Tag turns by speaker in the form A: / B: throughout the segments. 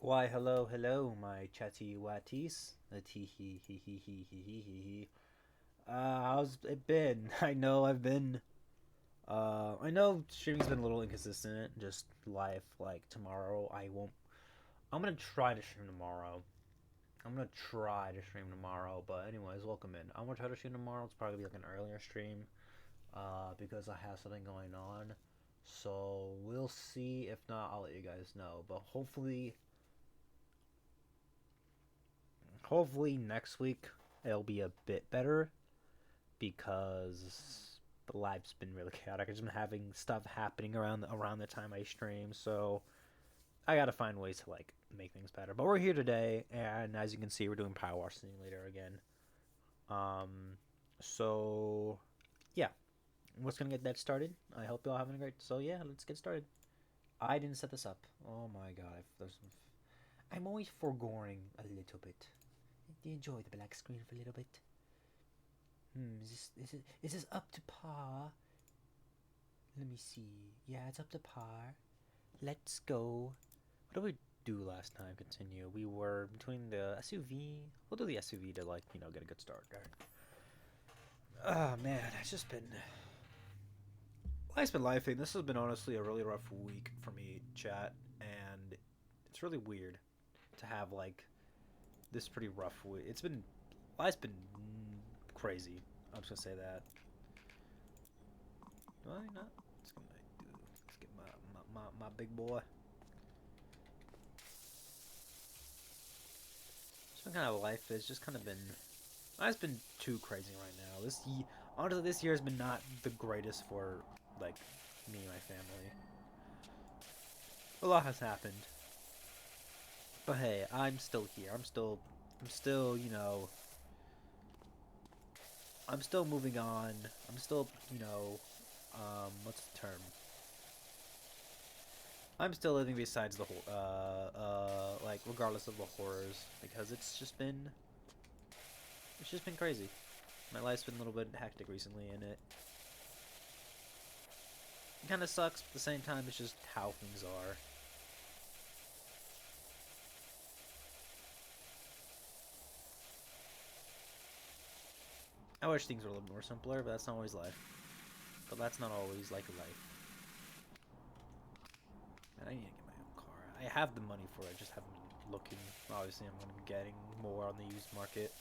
A: Why, hello, hello, my chatty watties. Tee hee hee hee hee hee hee hee hee. How's it been? I know streaming's been a little inconsistent, just life, like, tomorrow, I'm gonna try to stream tomorrow. But anyways, welcome in. I'm gonna try to stream tomorrow. It's probably like an earlier stream, because I have something going on. So, we'll see. If not, I'll let you guys know. But hopefully next week it'll be a bit better because the life's been really chaotic. I've just been having stuff happening around the time I stream, so I gotta find ways to like make things better. But we're here today, and as you can see, we're doing Power Wash Simulator again. Um, so yeah, what's gonna get that started? I hope y'all having a great. So yeah, let's get started. I didn't set this up. Oh my god, I'm always foregoing a little bit. Do you enjoy the black screen for a little bit? Is this up to par? Let me see. Yeah, it's up to par. Let's go. What did we do last time? Continue. We were between the SUV. We'll do the SUV to like get a good start. All right. Oh man, it's just been life's been lifing. This has been honestly a really rough week for me, chat, and it's really weird to have like this pretty rough week. Life's been crazy. I'm just gonna say that. Do I not? Let's get my big boy. Just kind of life is just kind of been. It's been too crazy right now. Honestly, this year has been not the greatest for like me and my family. A lot has happened, but hey, I'm still here. I'm still, I'm still moving on. I'm still, what's the term? I'm still living besides the whole, like regardless of the horrors, because it's just been crazy. My life's been a little bit hectic recently, and it kind of sucks. But at the same time, it's just how things are. I wish things were a little more simpler, but that's not always life. But that's not always like life. Man, I need to get my own car. I have the money for it. I just haven't been looking. Obviously, I'm going to be getting more on the used market,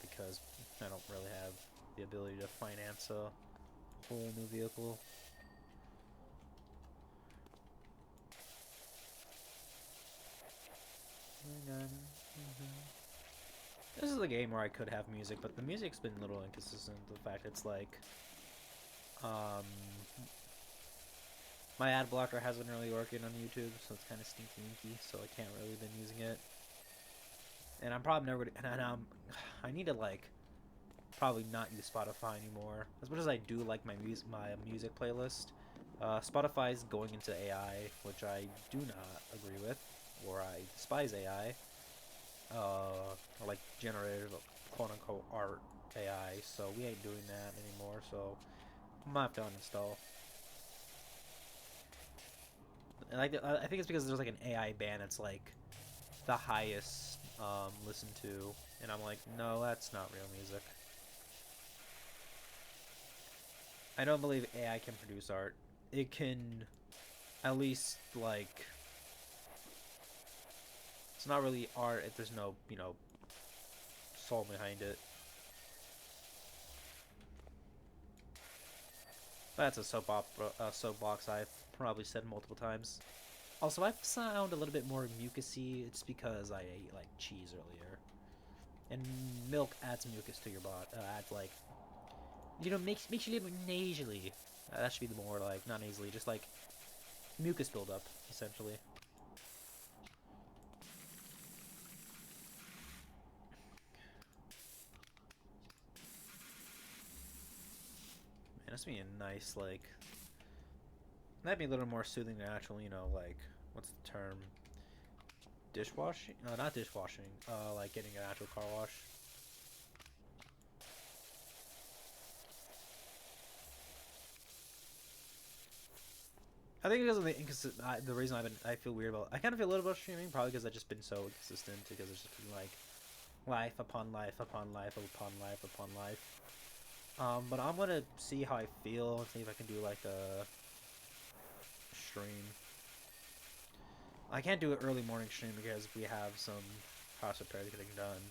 A: because I don't really have the ability to finance a whole new vehicle. This is a game where I could have music, but the music's been a little inconsistent. The fact it's like, um, my ad blocker hasn't really working on YouTube, so it's kind of stinky winky, so I can't really been using it. And I'm probably never gonna. I need to like probably not use Spotify anymore. As much as I do like my music playlist, Spotify is going into AI, which I do not agree with, or I despise AI. Or like generative quote unquote art AI. So we ain't doing that anymore. So I'm gonna have to uninstall. And I think it's because there's like an AI ban. It's like the highest listened to, and I'm like, no, that's not real music. I don't believe AI can produce art. It can at least like it's not really art if there's no soul behind it. That's a soapbox I've probably said multiple times. Also, I sound a little bit more mucusy. It's because I ate like cheese earlier, and milk adds mucus to your body. Adds like makes you a little bit nasally. That should be the more like not nasally, just like mucus buildup essentially. Man, that's be a nice like. That'd be a little more soothing, natural. Like what's the term? Dishwashing? No, not dishwashing. Like getting an actual car wash. I think because of the reason I feel weird about, I kind of feel a little about streaming, probably because I've just been so inconsistent, because it's just been like life upon life upon life upon life upon life. But I'm gonna see how I feel and see if I can do like a stream. I can't do an early morning stream because we have some house repairs getting done.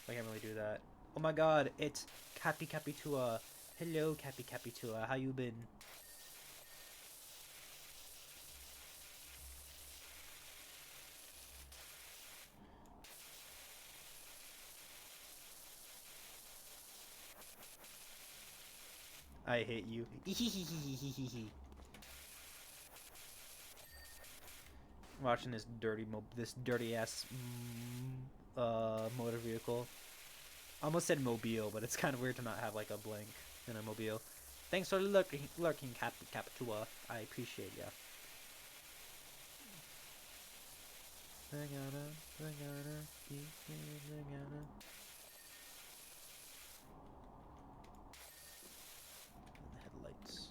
A: I can't really do that. Oh my god, it's Cappy Capitua. Hello, Cappy Capitua. How you been? I hate you. Watching this dirty ass motor vehicle. I almost said mobile, but it's kind of weird to not have like a blank in a mobile. Thanks for lurking, Capitua. I appreciate ya. Headlights.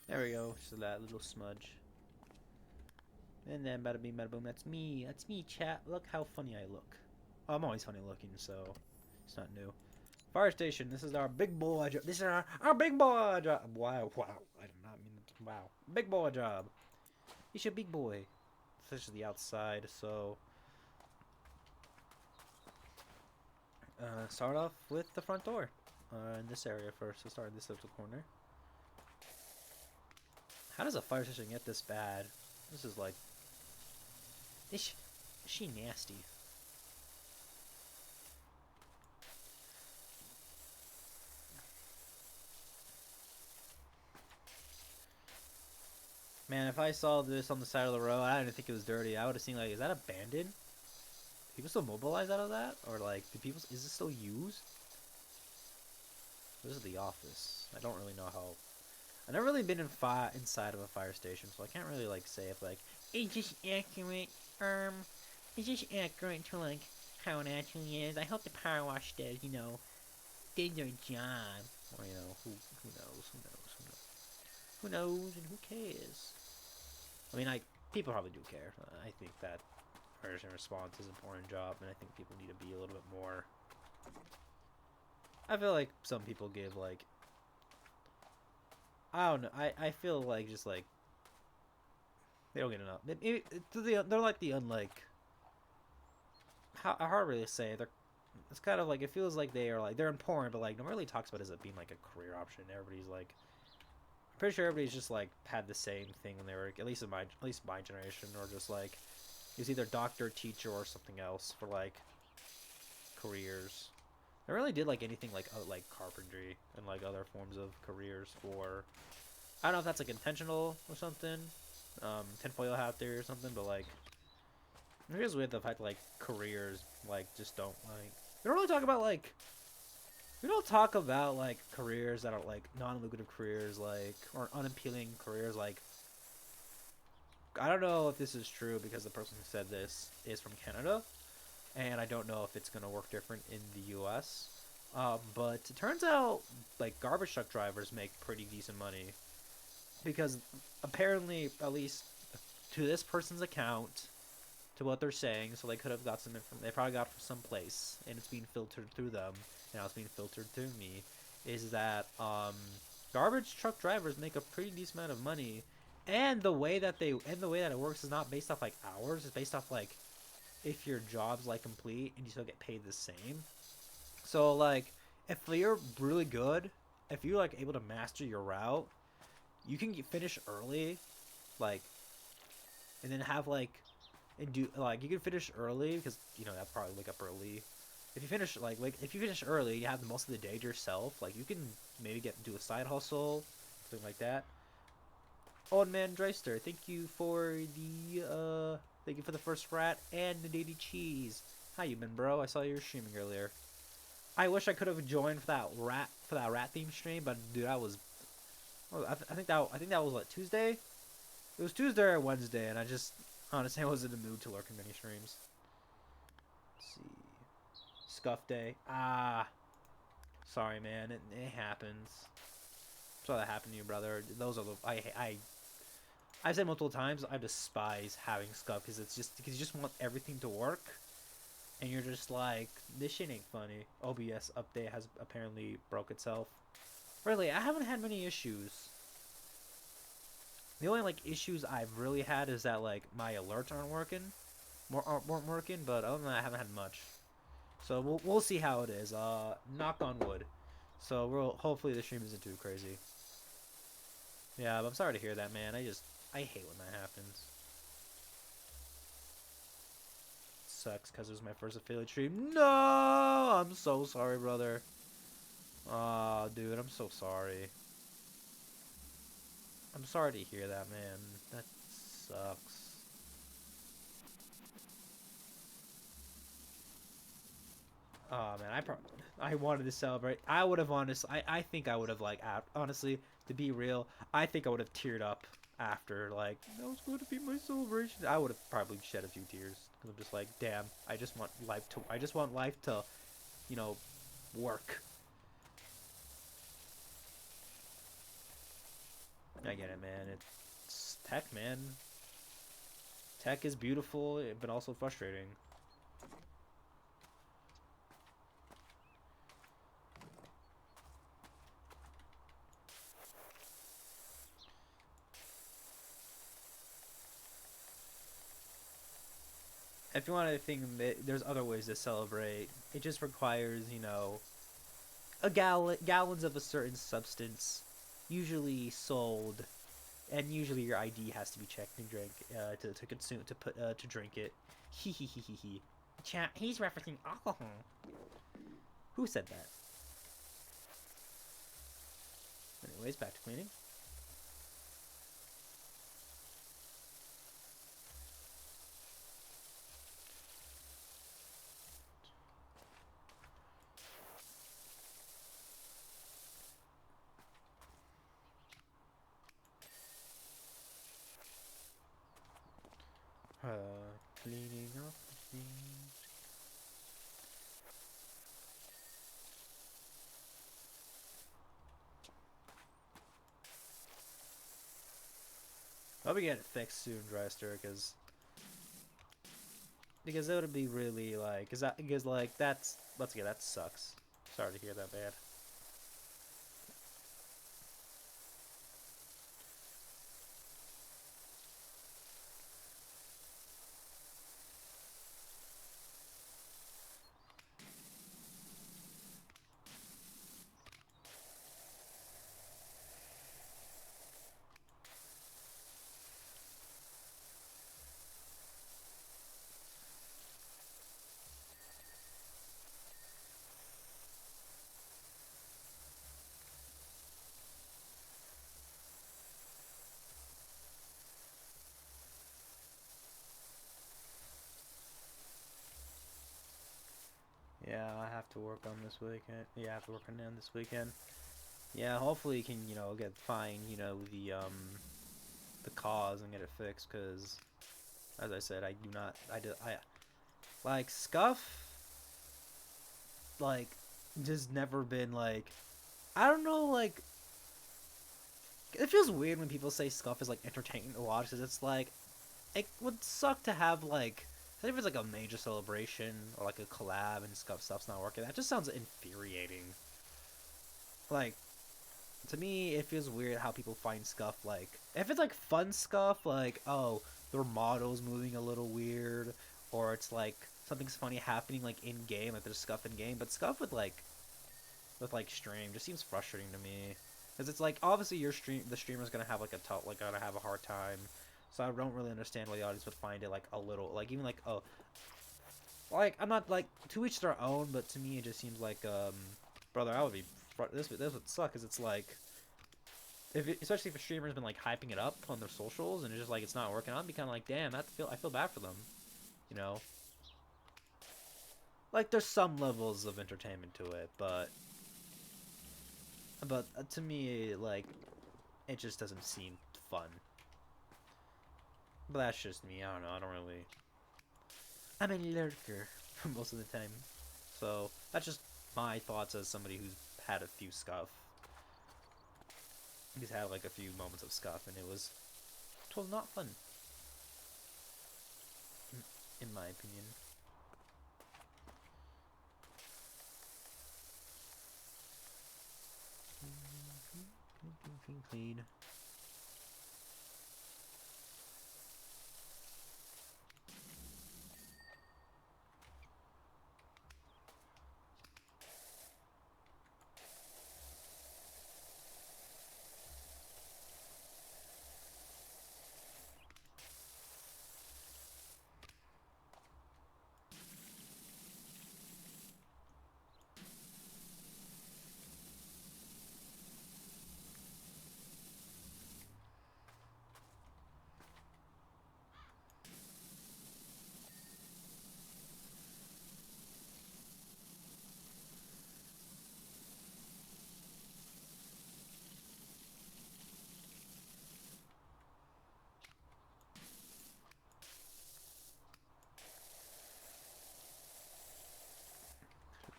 A: There we go. Just that little smudge. And then bada bing bada boom. That's me. That's me, chat. Look how funny I look. Oh, I'm always funny looking, so it's not new. Fire station. This is our big boy job. This is our big boy job. Wow, wow. I did not mean that. Wow. Big boy job. It's your big boy. This is the outside, so start off with the front door. In this area first. So start in this little corner. How does a fire station get this bad? This is like... Is she nasty? Man, if I saw this on the side of the road, I didn't think it was dirty. I would have seen like, is that abandoned? People still mobilize out of that? Or like, do people... Is this still used? This is the office. I don't really know how... I've never really been inside of a fire station, so I can't really like say if like it's just accurate. It's just accurate to like how it actually is. I hope the power wash does, you know, did their job. Or you know, who knows, and who cares? I mean, people probably do care. I think that emergency response is an important job, and I think people need to be a little bit more. I feel like some people give like. I don't know. I feel like just like they don't get enough. They're like the unlike. How hard really to say? It's kind of like it feels like they're important, but like nobody really talks about it as it being like a career option. Everybody's like, I'm pretty sure everybody's just like had the same thing when they were at least my generation, or just like it was either doctor, teacher, or something else for like careers. I really did like anything like carpentry and like other forms of careers for. I don't know if that's like intentional or something, tinfoil hat there or something, but like it is weird the fact that, like careers like just don't like we don't really talk about like we don't talk about like careers that are like non-lucrative careers like or unappealing careers like. I don't know if this is true because the person who said this is from Canada. And I don't know if it's going to work different in the U.S. But it turns out, like, garbage truck drivers make pretty decent money. Because apparently, at least to this person's account, to what they're saying, so they could have got some information, they probably got from someplace, and it's being filtered through them, and now it's being filtered through me, is that garbage truck drivers make a pretty decent amount of money. And the way that it works is not based off, like, hours, it's based off, like, if your job's like complete and you still get paid the same. So like if you're really good, if you're like able to master your route, you can finish early, like, and then have like and do like you can finish early because you know that's probably wake up early. If you finish if you finish early, you have most of the day to yourself. Like you can maybe do a side hustle, something like that. Old Man Dreister, thank you for the first rat and the daily cheese. How you been, bro? I saw you were streaming earlier. I wish I could have joined for that rat theme stream, but dude, I was Well, I think that was what, Tuesday. It was Tuesday or Wednesday, and I just honestly I was in the mood to lurk in many streams. Let's see, Scuff Day. Ah, sorry, man. It happens. Saw that happen to you, brother. Those are the I've said multiple times. I despise having Scuff because you just want everything to work, and you're just like, this shit ain't funny. OBS update has apparently broke itself. Really, I haven't had many issues. The only like issues I've really had is that like my alerts aren't working, weren't working. But other than that, I haven't had much. So we'll see how it is. Knock on wood. So we'll hopefully the stream isn't too crazy. Yeah, but I'm sorry to hear that, man. I hate when that happens. Sucks because it was my first affiliate stream. No, I'm so sorry, brother. Aw, dude, I'm so sorry. I'm sorry to hear that, man. That sucks. Oh man, I wanted to celebrate. I would have I think I would have like honestly, to be real, I think I would have teared up after like that was going to be my celebration. I would have probably shed a few tears because I'm just like, damn, I just want life to, you know, work. I get it, man. It's tech, man. Tech is beautiful, but also frustrating. If you want to think that there's other ways to celebrate, it just requires, you know, gallons of a certain substance, usually sold, and usually your ID has to be checked and drink to consume to drink it. He he. Chat. He's referencing alcohol. Who said that? Anyways, back to cleaning. Cleaning up the things. I'll be getting it fixed soon, Dryster, because it would be really like, because like that's once again that sucks. Sorry to hear that, man. Yeah, I have to work on this weekend. Yeah, I have to work on them this weekend. Yeah, hopefully you can, you know, find, you know, the cause and get it fixed. Cause, as I said, I like Scuff, like, just never been like, I don't know, like, it feels weird when people say Scuff is like entertaining to watch. Cause it's like, it would suck to have like, if it's like a major celebration or like a collab and stuff's not working. That just sounds infuriating. Like, to me, it feels weird how people find Scuff like, if it's like fun Scuff, like, oh, their model's moving a little weird, or it's like something's funny happening like in game, like there's Scuff in game, but Scuff with like stream just seems frustrating to me, because it's like obviously the streamer's gonna have like gonna have a hard time, so I don't really understand why the audience would find it like a little like even like oh like I'm not like to each their own, but to me it just seems like brother I would be this would suck because it's like especially if a streamer's been like hyping it up on their socials and it's just like it's not working out, I'd be kind of like damn I feel bad for them, you know, like there's some levels of entertainment to it, but to me like it just doesn't seem fun. But that's just me. I don't know. I don't really. I'm a lurker most of the time, so that's just my thoughts as somebody who's had a few scuff. He's had like a few moments of scuff, and it was not fun, in my opinion. Clean.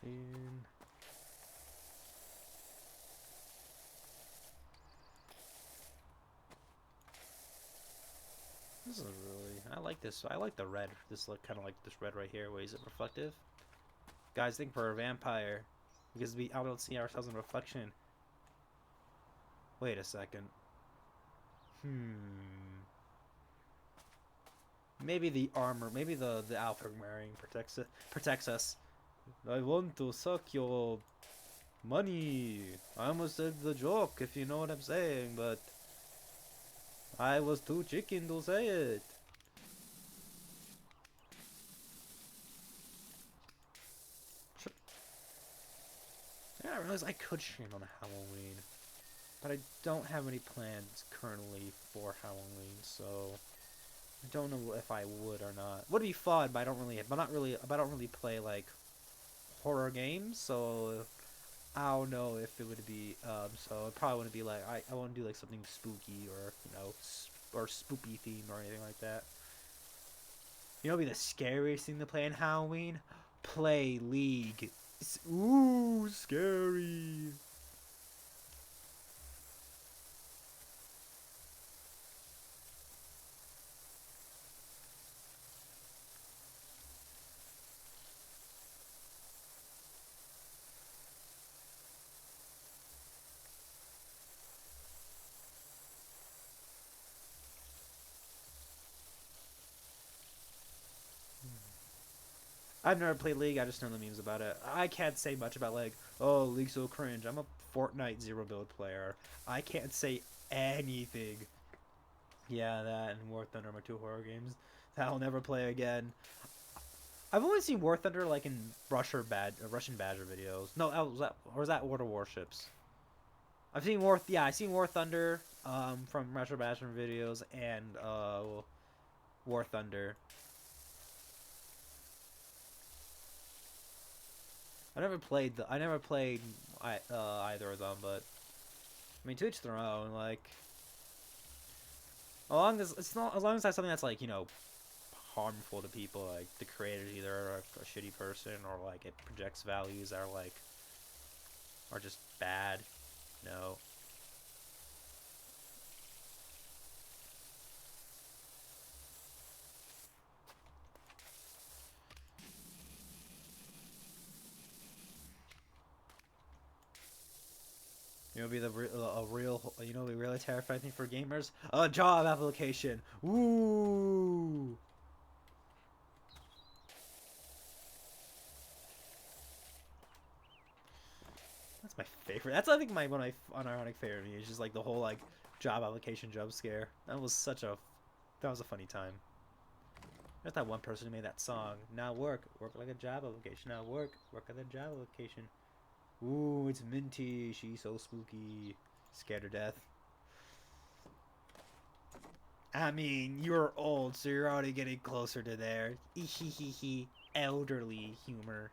A: Clean. This is really. I like this. I like the red. This look kind of like this red right here. Where is it reflective? Guys, think for a vampire, because we don't see ourselves in reflection. Wait a second. Maybe the armor, maybe the outfit we're wearing protects us. I want to suck your money. I almost said the joke, if you know what I'm saying, but I was too chicken to say it. Yeah, I realized I could stream on Halloween, but I don't have any plans currently for Halloween, so I don't know if I would or not. Would be fun, but I don't really play like horror games, so I don't know if it would be. So it probably wouldn't be like I wouldn't do like something spooky or or spoopy theme or anything like that. You know, what'd be the scariest thing to play in Halloween? Play League. Ooh, scary. I've never played League. I just know the memes about it. I can't say much about like, oh, League's so cringe. I'm a Fortnite zero build player. I can't say anything. Yeah, that and War Thunder are my two horror games that I'll never play again. I've only seen War Thunder like in Russian Badger videos. No, was that Order Warships? I've seen I've seen War Thunder from Retro Badger videos and War Thunder. I never played either of them, but I mean, to each their own. Like, as long as that's something that's like harmful to people, like the creator's either a shitty person or like it projects values that are just bad. No. You know, be the really terrifying thing for gamers? A job application. Ooh. That's my favorite. That's I think one of my unironic favorite is just like the whole like job application jump scare. That was a funny time. There's that one person who made that song. Now work like a job application. Now work like a job application. Ooh, it's Minty. She's so spooky. Scared to death. I mean, you're old, so you're already getting closer to there. Ehehehe. Elderly humor.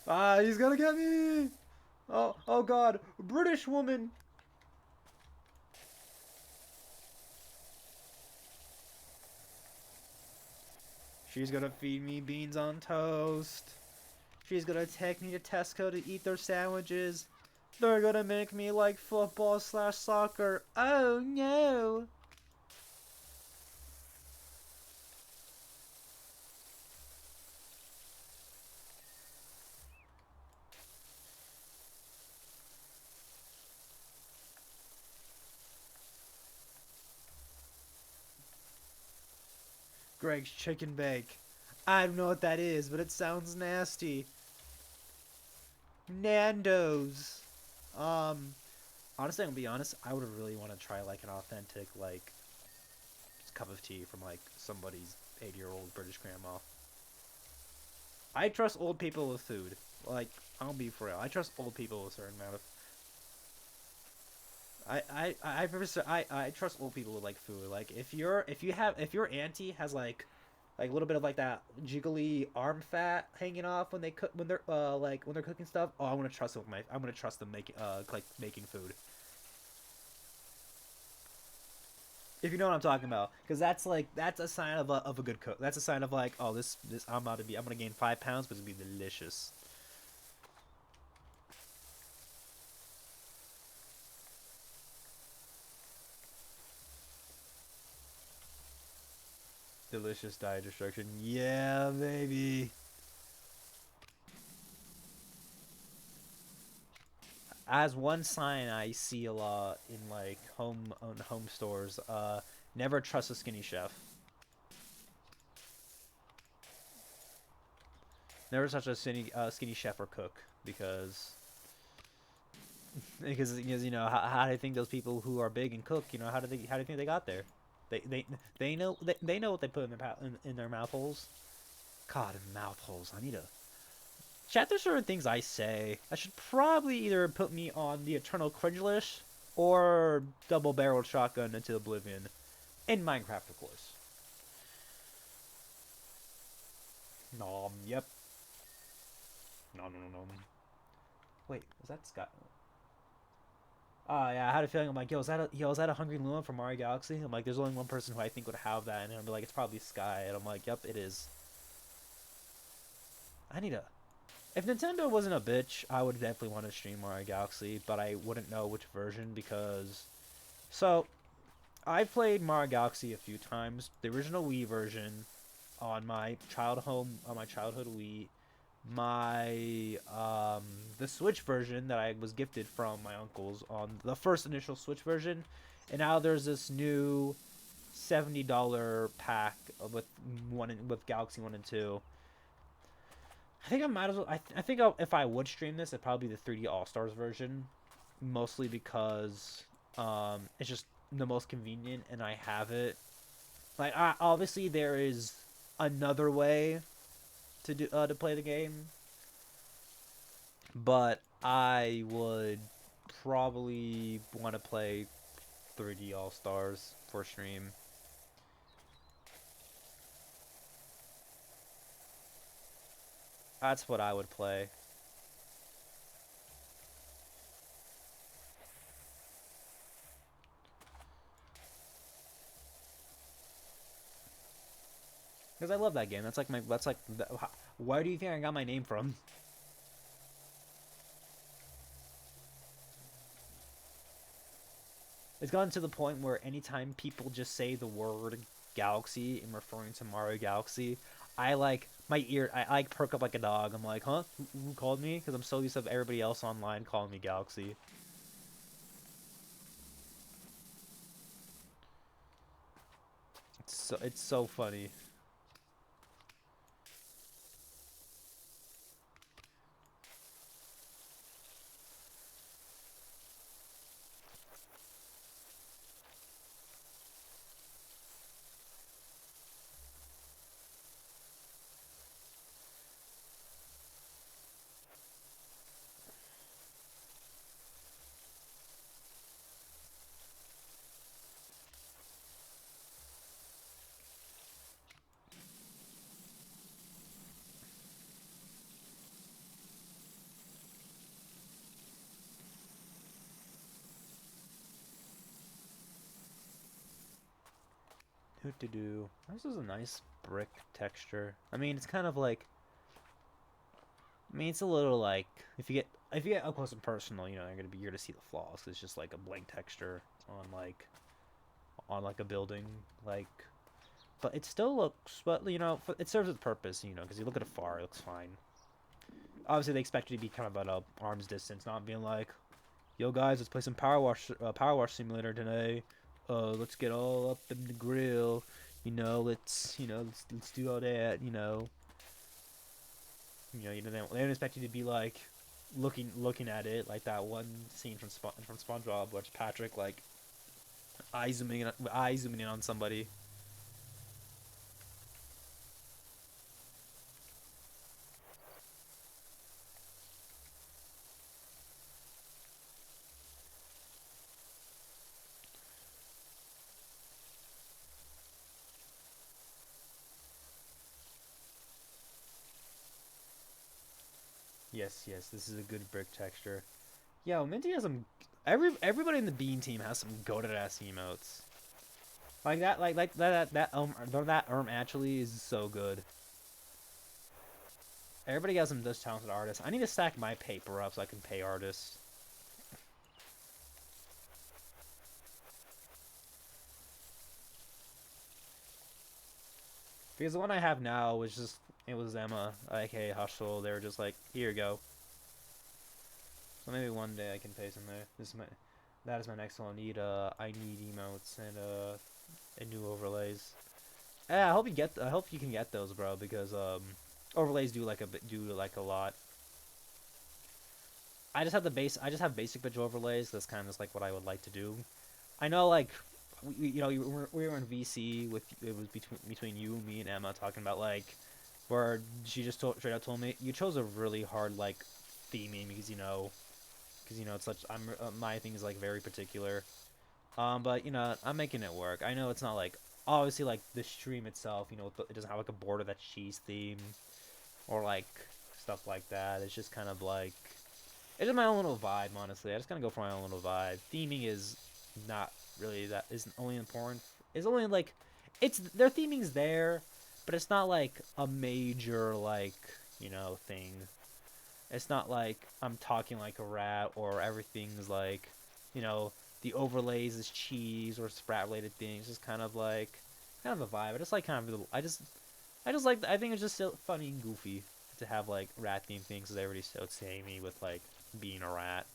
A: Ah, he's gonna get me! Oh god, British woman! She's gonna feed me beans on toast. She's gonna take me to Tesco to eat their sandwiches. They're gonna make me like football slash soccer. Oh no! Greg's chicken bake. I don't know what that is, but it sounds nasty. Nando's. Um, Honestly, I'm gonna be honest. I would really want to try like an authentic like cup of tea from like somebody's 80-year-old British grandma. I trust old people with food. Like, I'll be for real. I trust old people with a certain amount of. I trust old people with like food. Like if your auntie has like a little bit of like that jiggly arm fat hanging off when they cook when they're like when they're cooking stuff. Oh, I'm gonna trust them making like making food. If you know what I'm talking about, because that's a sign of a good cook. That's a sign of like, oh, this I'm gonna gain 5 pounds, but it's gonna be delicious. Delicious diet destruction. Yeah, baby. As one sign I see a lot in like home stores, never trust a skinny chef. Never trust a skinny chef or cook because because you know how do you think those people who are big and cook, you know, how do you think they got there? They know what they put in in their mouth holes. God, mouth holes. I need to chat. There's certain things I say. I should probably either put me on the eternal cringe list or double barreled shotgun into oblivion. In Minecraft, of course. Yep. No. Wait, was that Scott? Yeah, I had a feeling. I'm like, yo, is that a Hungry Luma from Mario Galaxy? I'm like, there's only one person who I think would have that, and I'm like, it's probably Sky, and I'm like, yep, it is. I need a. If Nintendo wasn't a bitch, I would definitely want to stream Mario Galaxy, but I wouldn't know which version because. So, I've played Mario Galaxy a few times. The original Wii version on my childhood Wii, my the Switch version that I was gifted from my uncles on the first initial Switch version, and now there's this new $70 pack with Galaxy 1 and 2. I think I might as well. I think if I would stream this, it'd probably be the 3D All Stars version, mostly because it's just the most convenient, and I have it. Like, obviously, there is another way to play the game, but I would probably want to play 3D All Stars for stream. That's what I would play. Because I love that game. That's like my. That's like. Where do you think I got my name from? It's gotten to the point where anytime people just say the word Galaxy in referring to Mario Galaxy, I like my ear. I like perk up like a dog. I'm like, huh? Who called me? Because I'm so used to everybody else online calling me Galaxy. It's so funny. What to do? This is a nice brick texture. I mean, it's kind of like. I mean, it's a little like if you get up close and personal, you know, you're gonna see the flaws. It's just like a blank texture on like a building, like. But it still looks, but you know, it serves its purpose, you know, because you look at it far, it looks fine. Obviously, they expect you to be kind of at a arm's distance, not being like, "Yo, guys, let's play some Power Wash Simulator today. Let's get all up in the grill. Let's do all that. They don't expect you to be like looking at it like that one scene from SpongeBob, which Patrick like eye zooming in on somebody. Yes, this is a good brick texture. Yo, Minty has some. Everybody in the Bean team has some goated ass emotes. Like that, that actually is so good. Everybody got some those talented artists. I need to stack my paper up so I can pay artists. Because the one I have now was just it was Emma, aka Hustle. They were just like, here you go. So maybe one day I can pay some there. That is my next one. I need emotes and new overlays. Yeah, I hope you can get those, bro, because overlays do like a lot. I just have basic bitch overlays. That's kind of just like what I would like to do. I know like we were in VC with it was between you, me, and Emma talking about like where she just straight up told me you chose a really hard like theming because it's such my thing is like very particular. But I'm making it work. I know it's not like obviously like the stream itself. It doesn't have like a border that's cheese theme or like stuff like that. It's just kind of like it's just my own little vibe. Honestly, I just kind of go for my own little vibe. Theming is not really that isn't only important. It's only like it's their theming's there, but it's not like a major like thing. It's not like I'm talking like a rat or everything's like, the overlays is cheese or sprat related things. It's kind of a vibe. I just like kind of I just like I think it's just so funny and goofy to have like rat themed things because everybody's so samey with like being a rat.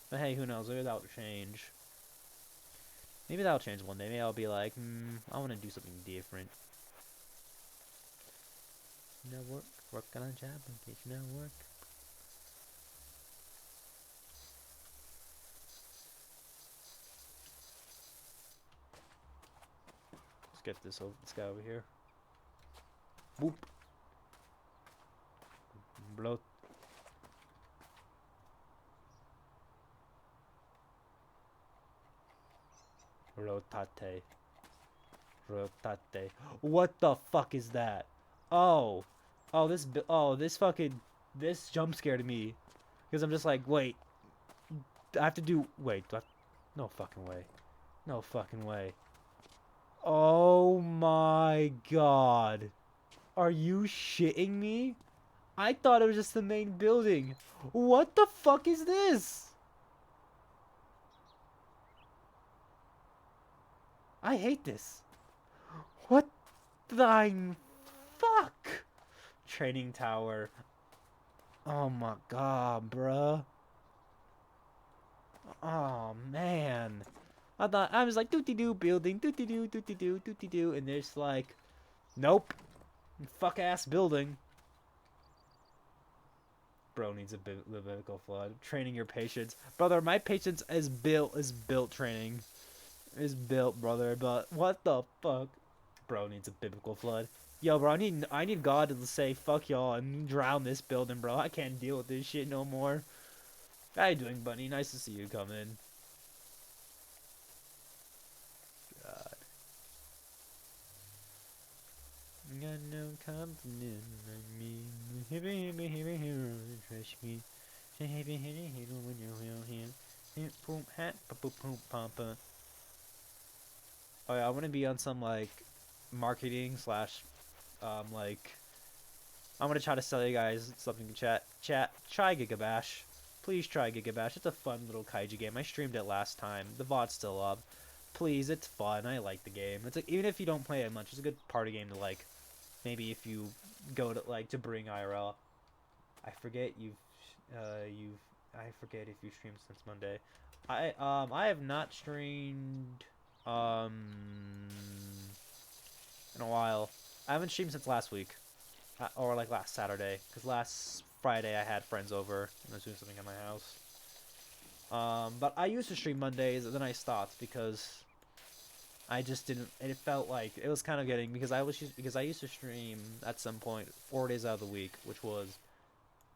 A: But hey, who knows? Maybe that'll change. Maybe that'll change one day. Maybe I'll be like, I want to do something different. Work on a job in case you know work. Let's get this guy over here. Boop. Blow. Rotate. Rotate. What the fuck is that? Oh. This jump scared me. Because I'm just like, wait. I have to do, wait. No fucking way. No fucking way. Oh my god. Are you shitting me? I thought it was just the main building. What the fuck is this? I hate this. What the fuck? Training tower. Oh my god, bruh. Oh man. I was like doo-dee-doo building, doo-dee-doo, doo-dee-doo, doo-dee-doo, and there's like, nope. Fuck ass building. Bro needs a biblical flood. Training your patience. Brother, my patience is built training. Is built, brother, but what the fuck? Bro needs a biblical flood. Yo, bro, I need God to say fuck y'all and drown this building, bro. I can't deal with this shit no more. How you doing, Bunny? Nice to see you come in. God. Got no confidence in me. Hero, trust me. Hero when you're real here. Boom hat, boom pampa. Oh yeah, I'm gonna be on some like marketing slash like I'm gonna try to sell you guys something in chat. Chat, try Gigabash. Please try Gigabash. It's a fun little kaiju game. I streamed it last time. The VOD's still up. Please, it's fun. I like the game. It's like, even if you don't play it much, it's a good party game to like. Maybe if you go to like to bring IRL. I forget you've I forget if you streamed since Monday. I have not streamed um in a while. I haven't streamed since last week. Or like last Saturday, because last Friday I had friends over and I was doing something at my house. But I used to stream Mondays, and then I stopped because I just didn't. It felt like it was kind of getting because I used to stream at some point 4 days out of the week, which was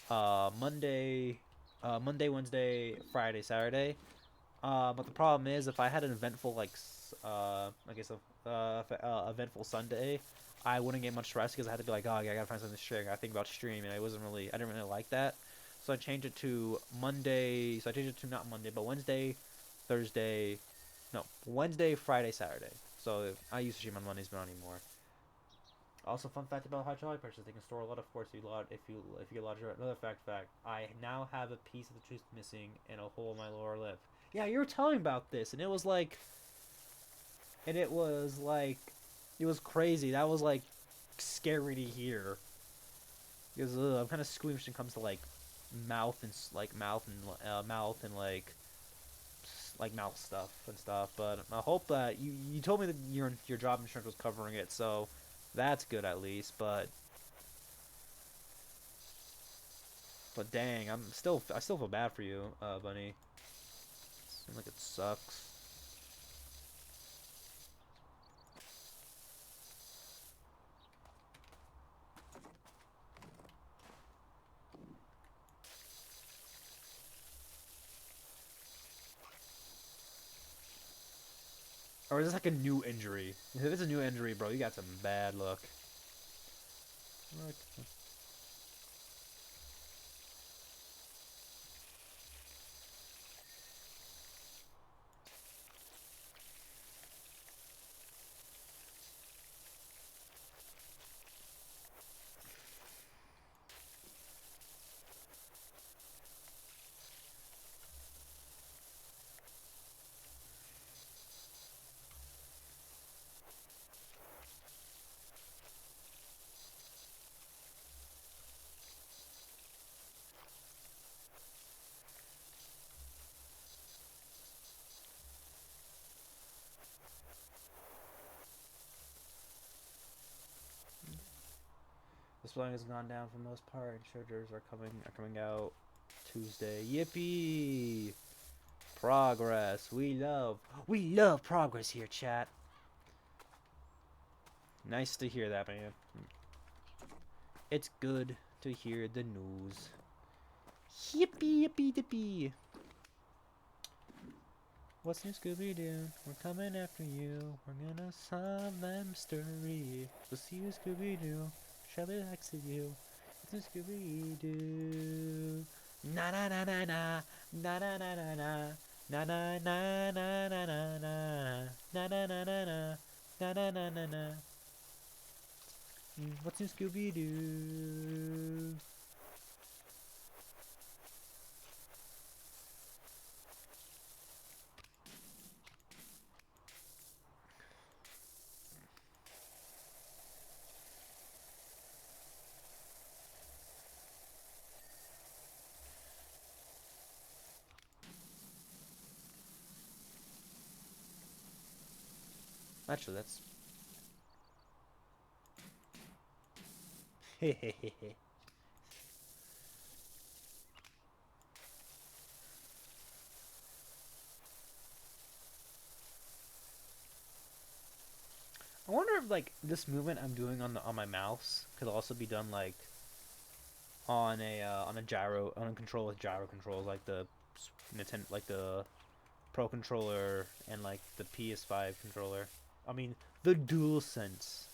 A: Monday, Wednesday, Friday, Saturday. But the problem is, if I had an eventful I guess eventful Sunday, I wouldn't get much rest because I had to be like, oh, yeah, I gotta find something to stream. I gotta think about streaming. I didn't really like that. So I changed it to Monday. So I changed it to not Monday, but Wednesday, Thursday, no, Wednesday, Friday, Saturday. So I used to stream on Mondays, but not anymore. Also, fun fact about high jolly purchase: they can store a lot of force if you get larger. Another fact: I now have a piece of the tooth missing and a hole in my lower lip. Yeah, you were telling about this, and it was like, it was crazy. That was like scary to hear because I'm kind of squeamish when it comes to like mouth and like mouth stuff and stuff. But I hope that you told me that your job insurance was covering it, so that's good at least. But dang, I still feel bad for you, Bunny. Seems like it sucks. Or is this like a new injury? If it's a new injury, bro, you got some bad luck. Look. The swelling has gone down for the most part. Insurers are coming out Tuesday. Yippee! Progress. We love progress here, chat. Nice to hear that, man. It's good to hear the news. Yippee yippee yippee. What's new, Scooby-Doo? We're coming after you. We're gonna solve that mystery. We'll see you, Scooby-Doo. Shall we exit you? It's a Scooby-Doo. Na na na na na. Na na na na na. Na na na na na na na. Na na na na na. Na na na na na. What's new, Scooby-Doo? Actually, that's. Hehehehe. I wonder if like this movement I'm doing on my mouse could also be done like on a control with gyro controls like the Nintendo like the Pro controller and like the PS5 controller. I mean the DualSense.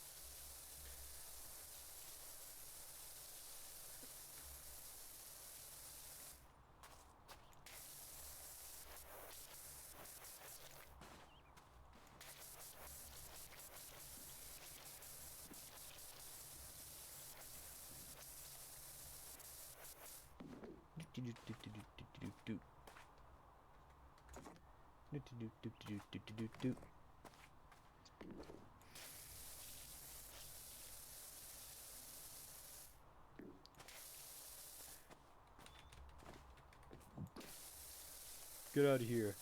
A: Get out of here.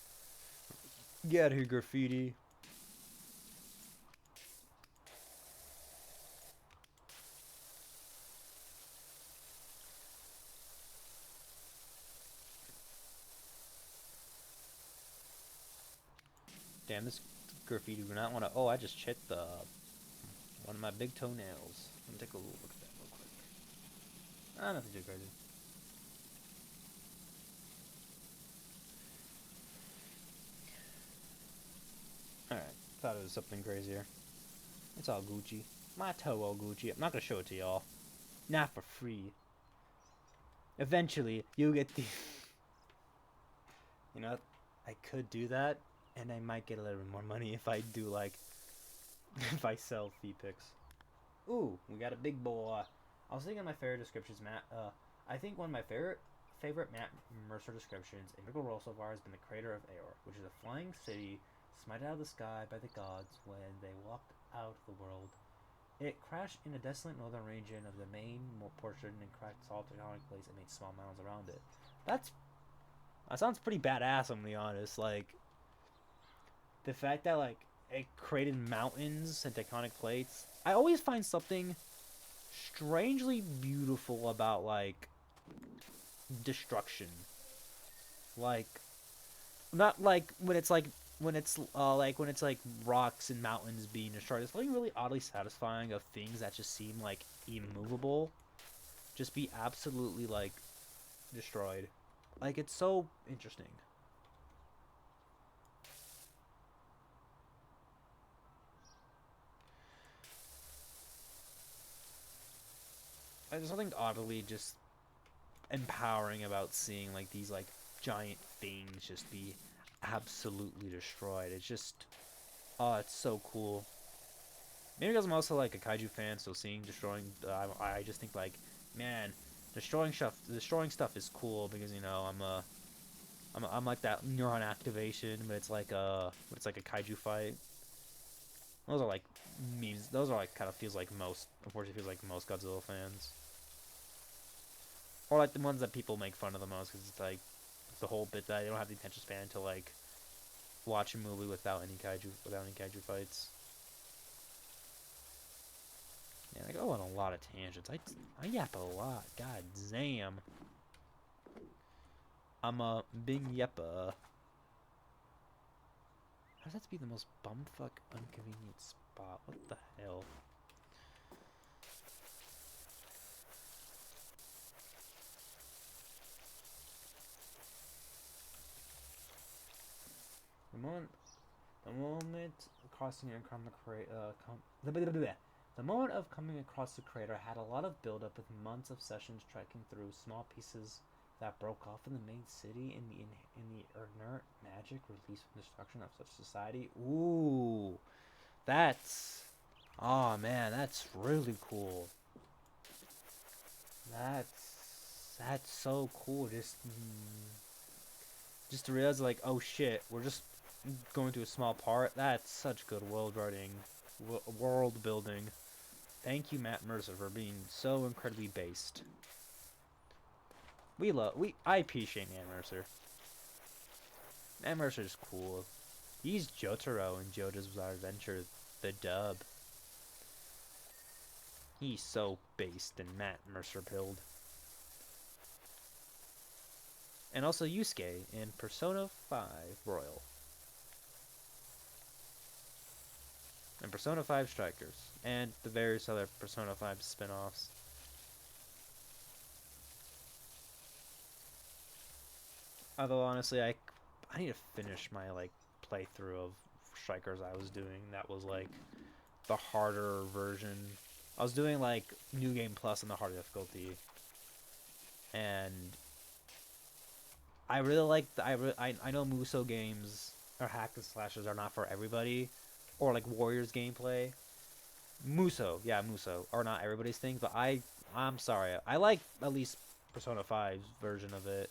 A: Get out of here, graffiti. Damn, this graffiti do not want to. Oh, I just chipped the one of my big toenails. Let me take a look at that real quick. Ah, nothing too crazy. Alright, thought it was something crazier. It's all Gucci. My toe all Gucci. I'm not gonna show it to y'all. Not for free. Eventually, you'll get the... You know, I could do that, and I might get a little bit more money if I do, like... if I sell fee picks. Ooh, we got a big boy. I was thinking of my favorite descriptions, Matt. I think one of my favorite Matt Mercer descriptions in Mythical Role so far has been the crater of Aor, which is a flying city smited out of the sky by the gods when they walked out of the world. It crashed in a desolate northern region of the main portion and cracked solid tectonic plates and made small mounds around it. That sounds pretty badass, I'm gonna be honest. Like, the fact that, like, it created mountains and tectonic plates. I always find something strangely beautiful about, like, destruction. Like, not like when it's like when it's like rocks and mountains being destroyed. There's something really oddly satisfying of things that just seem like immovable just be absolutely, like, destroyed. Like, it's so interesting. There's something oddly just empowering about seeing, like, these, like, giant things just be absolutely destroyed. It's just, oh, it's so cool. Maybe because I'm also, like, a kaiju fan, so seeing destroying, I just think, like, man, destroying stuff is cool because, you know, I'm like that neuron activation, but it's like a kaiju fight. Those are like memes. Those are like kind of feels like most, unfortunately, feels like most Godzilla fans, or like the ones that people make fun of the most because it's like the whole bit that they don't have the attention span to, like, watch a movie without any kaiju fights. Yeah, I go on a lot of tangents. I yap a lot. God damn. I'm a big yapper. How does that to be the most bumfuck inconvenient spot? What the hell? The moment crossing and coming the moment of coming across the crater had a lot of build-up with months of sessions trekking through small pieces that broke off in the main city in the inert magic released from destruction of such society. Ooh, that's, oh man, that's really cool. That's so cool. Just to realize, like, oh shit, we're just going through a small part. That's such good world writing, world building. Thank you, Matt Mercer, for being so incredibly based. I appreciate Matt Mercer. Matt Mercer's cool. He's Jotaro in JoJo's Bizarre Adventure, the dub. He's so based and Matt Mercer pilled. And also Yusuke in Persona 5 Royal. And Persona 5 Strikers. And the various other Persona 5 spin-offs. Although, honestly, I need to finish my, like, playthrough of Strikers I was doing. That was, like, the harder version. I was doing, like, New Game Plus on the harder difficulty. And I really like, I know Muso games, or hack and slashers, are not for everybody. Or, like, Warriors gameplay. Muso, are not everybody's thing, but I'm sorry. I like, at least, Persona 5's version of it.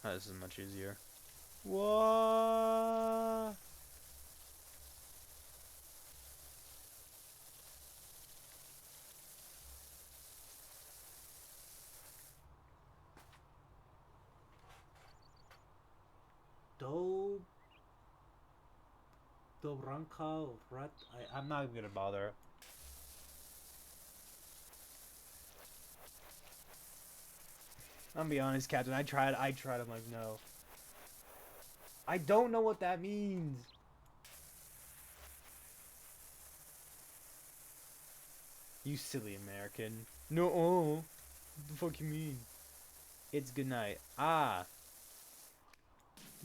A: Oh, this is much easier. What? Do Dobranka Rat. I'm not even gonna bother. I'm gonna be honest, Captain. I tried. I'm like, no. I don't know what that means. You silly American. No. What the fuck you mean? It's good night. Ah.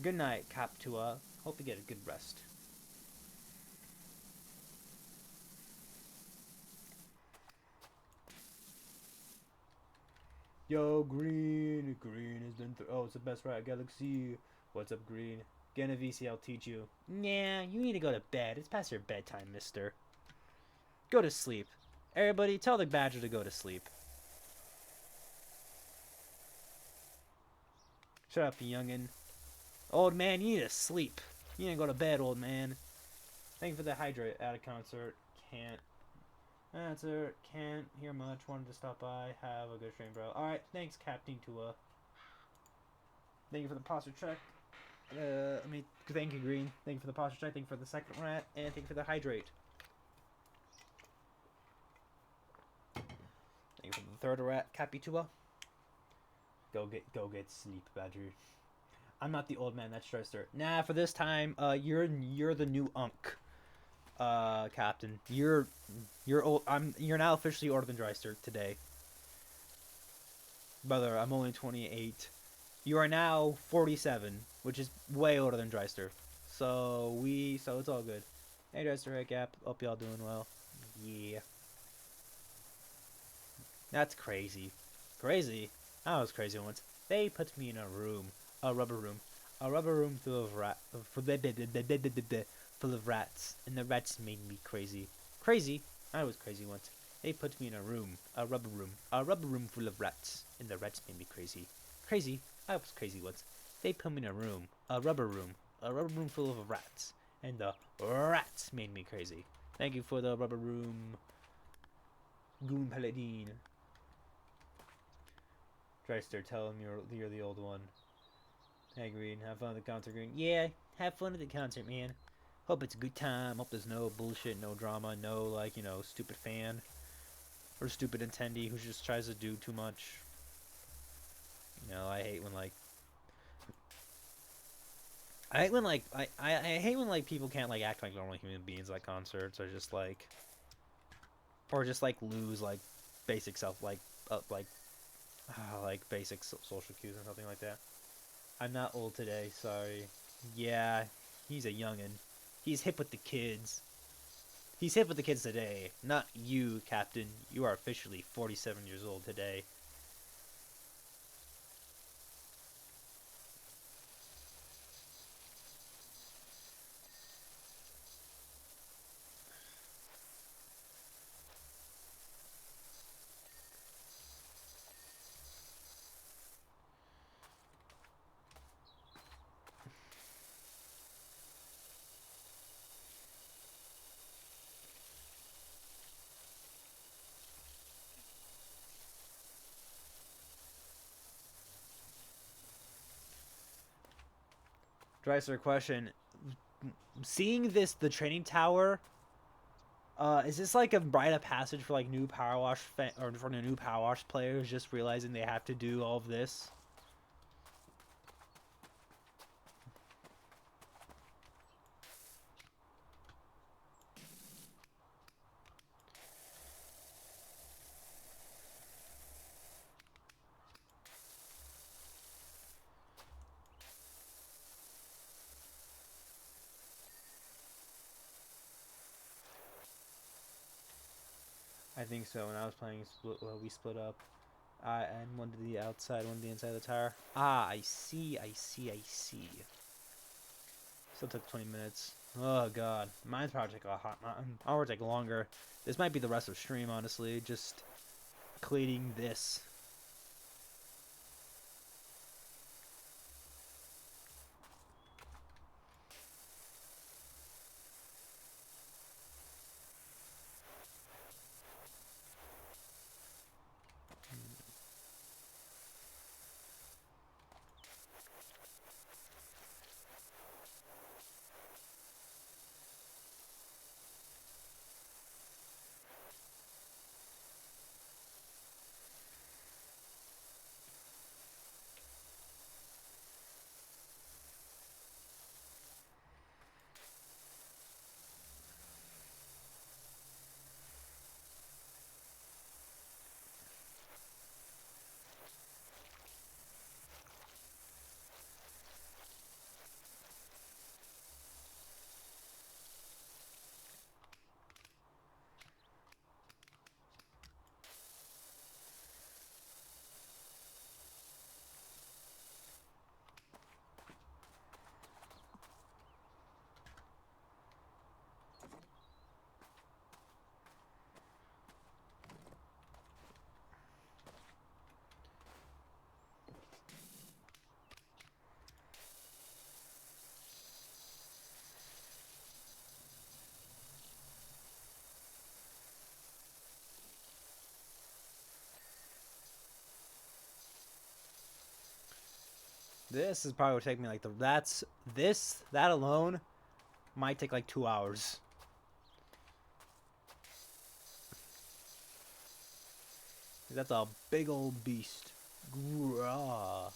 A: Good night, Captua. Hope you get a good rest. Yo, Green. Green has been through. Oh, it's the best right galaxy. What's up, Green? Get a VC, I'll teach you. Nah, you need to go to bed. It's past your bedtime, mister. Go to sleep. Everybody, tell the badger to go to sleep. Shut up, youngin'. Old man, you need to sleep. You need to go to bed, old man. Thank you for the hydrate at a concert. Can't answer. Can't hear much. Wanted to stop by. Have a good stream, bro. Alright, thanks, Captain Tua. Thank you for the posture check. Thank you, Green. Thank you for the posture check. Thank you for the second rat. And thank you for the hydrate. Thank you for the third rat, Capitua. Go get sleep, Badger. I'm not the old man that's Dreister. Nah, for this time, you're the new Unk, Captain. You're old. You're now officially older than Dreister today. Brother, I'm only 28. You are now 47, which is way older than Dreister. So it's all good. Hey Dreister, hey Cap. Hope y'all doing well. Yeah. That's crazy. Crazy? I was crazy once. They put me in a room. A rubber room full of full of rats, and the rats made me crazy. Crazy? I was crazy once. They put me in a rubber room full of rats, and the rats made me crazy. Crazy? I was crazy once. They put me in a rubber room full of rats, and the rats made me crazy. Thank you for the rubber room, Goon Paladin. Dreister, tell him you're the old one. Hey, Green, have fun at the concert, Green. Yeah, have fun at the concert, man. Hope it's a good time. Hope there's no bullshit, no drama, no, stupid fan. Or stupid attendee who just tries to do too much. I hate when, I hate when, people can't, act like normal human beings at concerts, or just, lose, basic self, basic social cues or something like that. I'm not old today, sorry. Yeah, he's a youngin'. He's hip with the kids. He's hip with the kids today. Not you, Captain. You are officially 47 years old today. Dreiser, question. Seeing the training tower, is this a rite of passage for new Power Wash or for the new Power Wash players just realizing they have to do all of this? I think so. When I was playing, we split up. And one to the outside, one to the inside of the tower. Ah, I see, I see, I see. Still took 20 minutes. Oh god, mine's probably take a hot. Mine will take longer. This might be the rest of stream, honestly. Just cleaning this. This is probably would take me like that alone might take like 2 hours. That's a big old beast. Grah.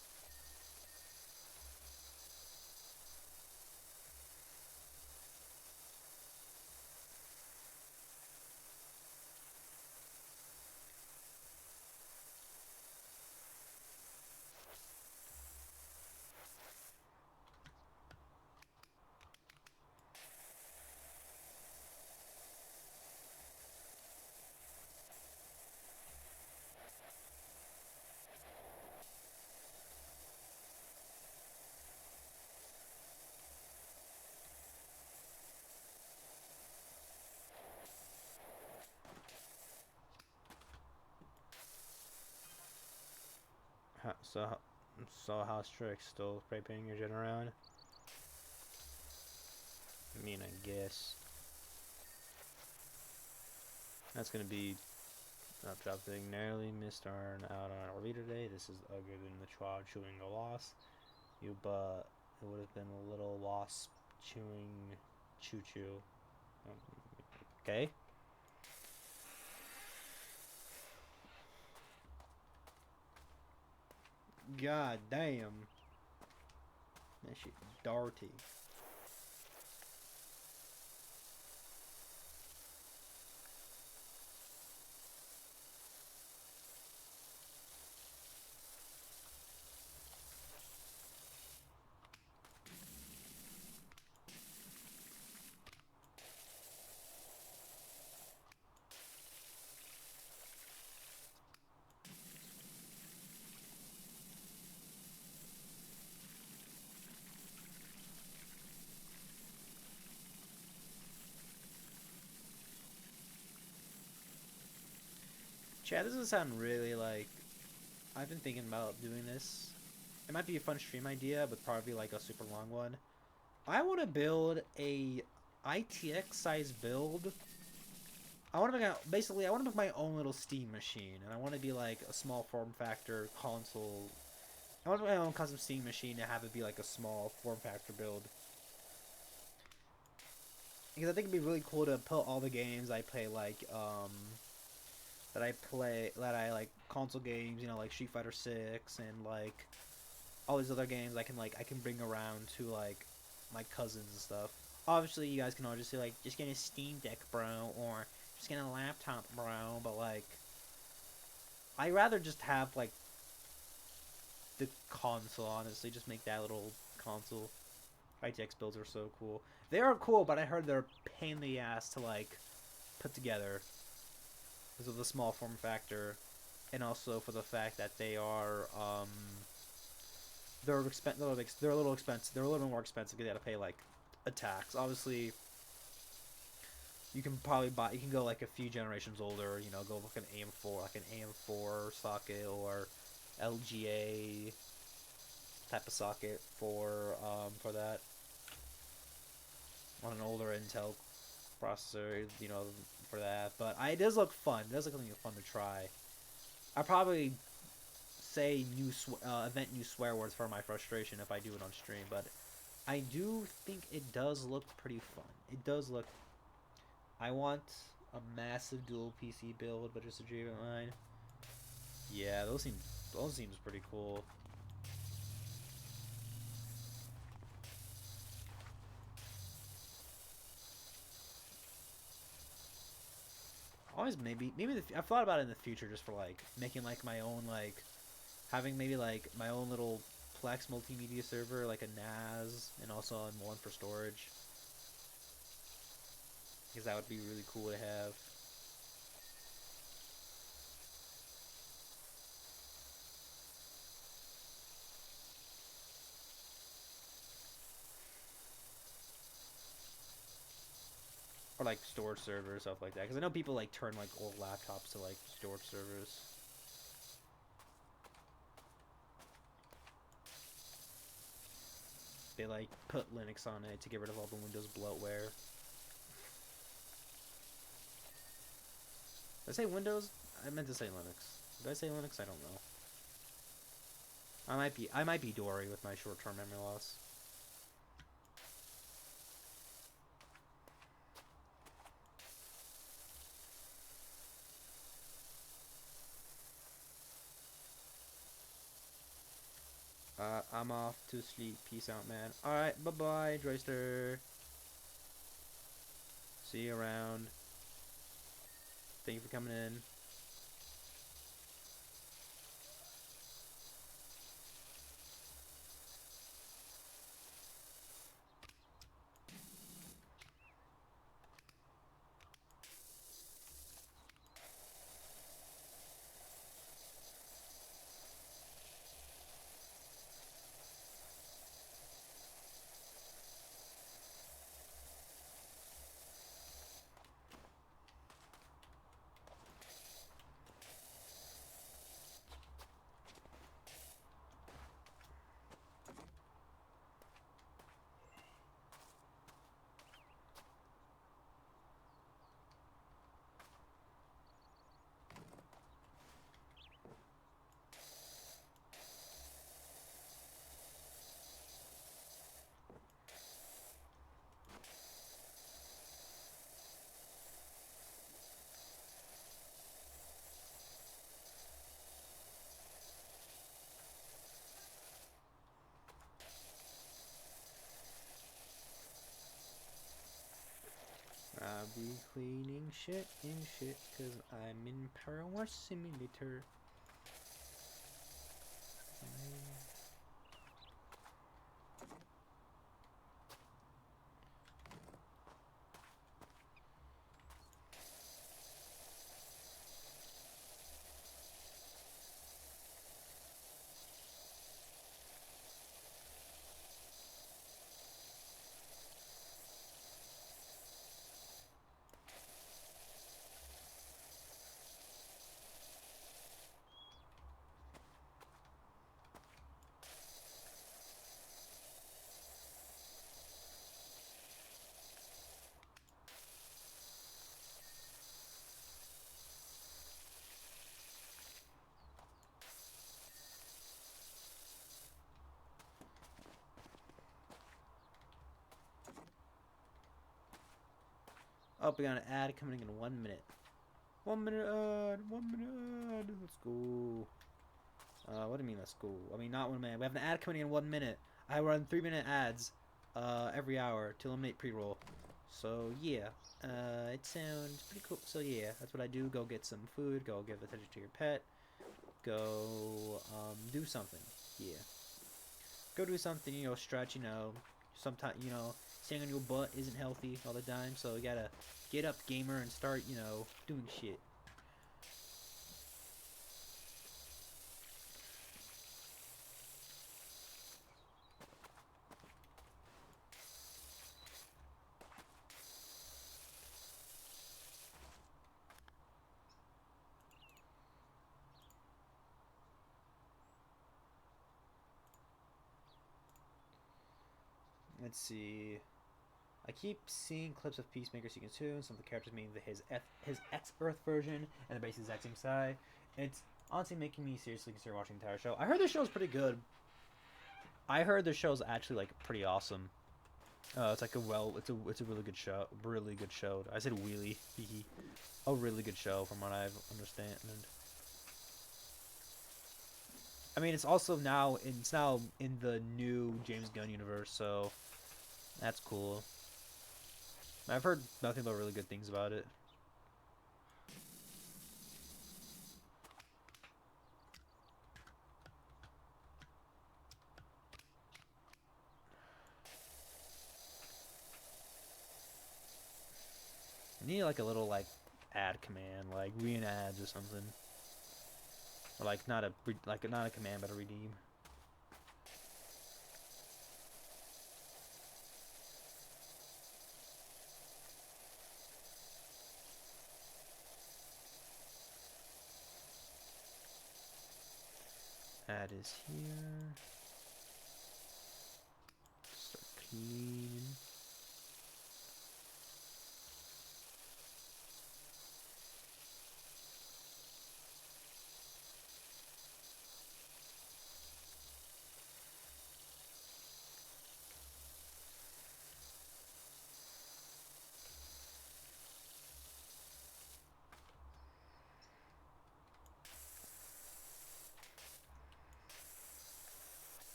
A: So, so how strict? Still spray painting your gen around? I mean, I guess that's gonna be not dropping. Narrowly missed out on our leader today. This is uglier than the child chewing a loss. You but it would have been a little wasp chewing choo choo. Okay. God damn. That shit darty. Chad, this doesn't sound really like. I've been thinking about doing this. It might be a fun stream idea, but probably like a super long one. I want to build a ITX size build. I want to make basically I want to make my own little Steam machine, and I want to be like a small form factor console. I want to make my own custom Steam machine to have it be like a small form factor build. Because I think it'd be really cool to put all the games I play that I like console games, you know, like Street Fighter 6 and like all these other games I can bring around to like my cousins and stuff. Obviously, you guys can all just say like, just get a Steam Deck, bro, or just get a laptop, bro. But like, I rather just have like the console. Honestly, just make that little console. ITX builds are so cool. They are cool, but I heard they're a pain in the ass to like put together. because of the small form factor, and also for the fact that they are they're they're a little expensive. They're a little bit more expensive because you got to pay like a tax. Obviously, you can probably buy. You can go like a few generations older. You know, go like an AM4, like an AM4 socket or LGA type of socket for that on an older Intel processor. You know, for that. But it does look fun. It does look something fun to try. I probably say invent new swear words for my frustration if I do it on stream, but I do think it does look pretty fun. It does look. I want a massive dual PC build, but just a dream of mine. Yeah, those seems pretty cool. Always maybe I've thought about it in the future just for like making like my own like having maybe like my own little Plex multimedia server like a NAS and also one for storage because that would be really cool to have. Or like storage servers, stuff like that. Because I know people like turn like old laptops to like storage servers. They like put Linux on it to get rid of all the Windows bloatware. Did I say Windows? I meant to say Linux. Did I say Linux? I don't know. I might be Dory with my short-term memory loss. I'm off to sleep. Peace out, man. Alright, bye-bye, Droyster. See you around. Thank you for coming in. I'll be cleaning shit and shit, cause I'm in Power Simulator. Oh, we got an ad coming in 1 minute. 1 minute ad, 1 minute ad. Let's go. What do you mean let's go? I mean not 1 minute. We have an ad coming in 1 minute. I run 3 minute ads every hour to eliminate pre-roll. So yeah, it sounds pretty cool. So yeah, that's what I do. Go get some food. Go give attention to your pet. Go do something. Yeah. Go do something. You know, stretch. You know, sometimes you know, staying on your butt isn't healthy all the time. So you gotta get up, gamer, and start. You know, doing shit. Let's see. I keep seeing clips of Peacemaker Season 2, and some of the characters mean his ex-Earth version, and they're based the exact same side. It's honestly making me seriously consider watching the entire show. I heard the show's pretty good. I heard the show's actually like pretty awesome. It's like it's a really good show. Really good show. I said wheelie. A really good show from what I've understand. I mean, it's now in the new James Gunn universe, so that's cool. I've heard nothing but really good things about it. I need like a little like ad command, like read ads or something, or like not a command but a redeem. Ad is here. Start cleaning.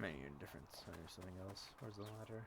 A: Maybe a different or something else. Where's the ladder?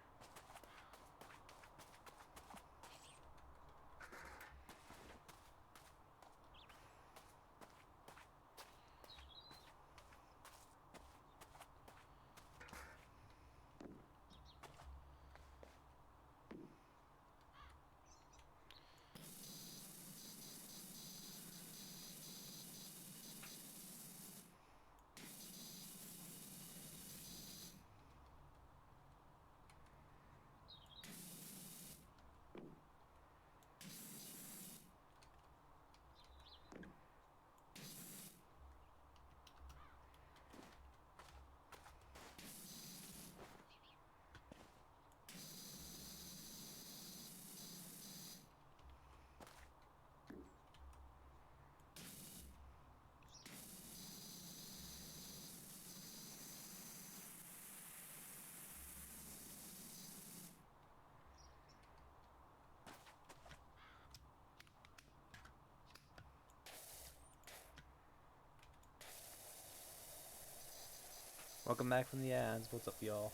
A: Welcome back from the ads. What's up, y'all?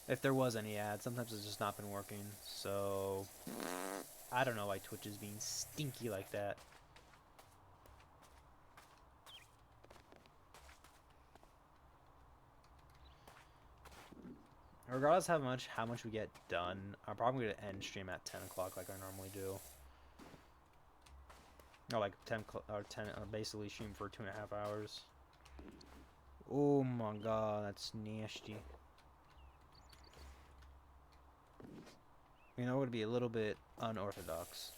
A: If there was any ads, sometimes it's just not been working. So I don't know why Twitch is being stinky like that. Regardless of how much we get done, I'm probably gonna end stream at 10 o'clock like I normally do. Or like 10 basically stream for 2.5 hours. Oh my god, that's nasty. You know, it would be a little bit unorthodox.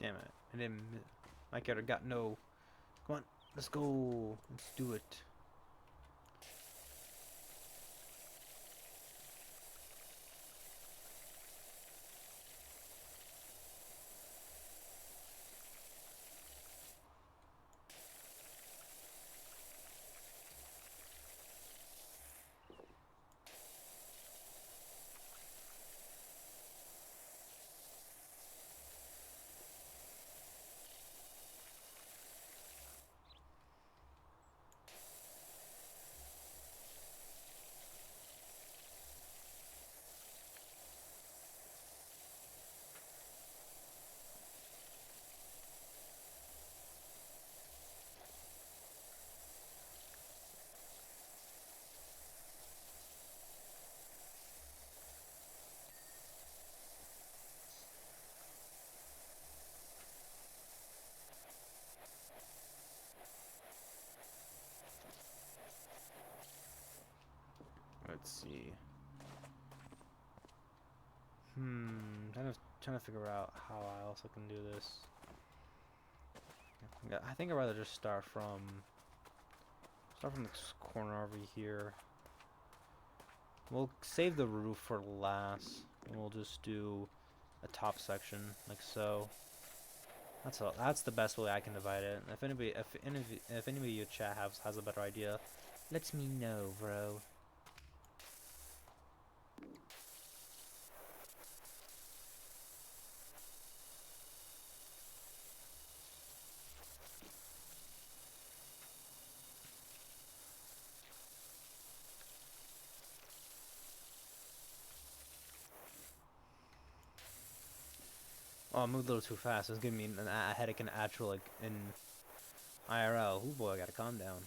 A: Damn it. I didn't. My character got no. Come on. Let's go. Let's do it. Let's see. Trying to figure out how I also can do this. I think I'd rather just start from this corner over here. We'll save the roof for last, and we'll just do a top section like so. That's the best way I can divide it. If anybody in your chat has a better idea, let me know, bro. Oh, I moved a little too fast. It's giving me a headache in actual, like, in IRL. Ooh, boy, I gotta calm down.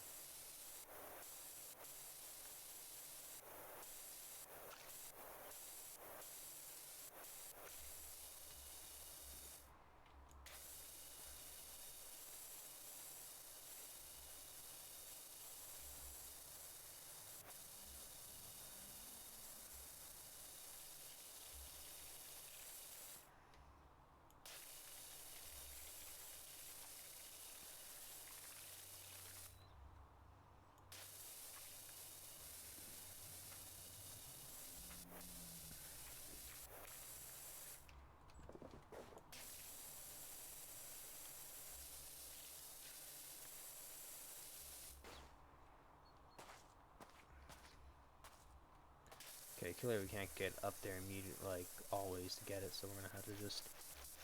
A: Okay, clearly we can't get up there immediately, like always, to get it. So we're gonna have to just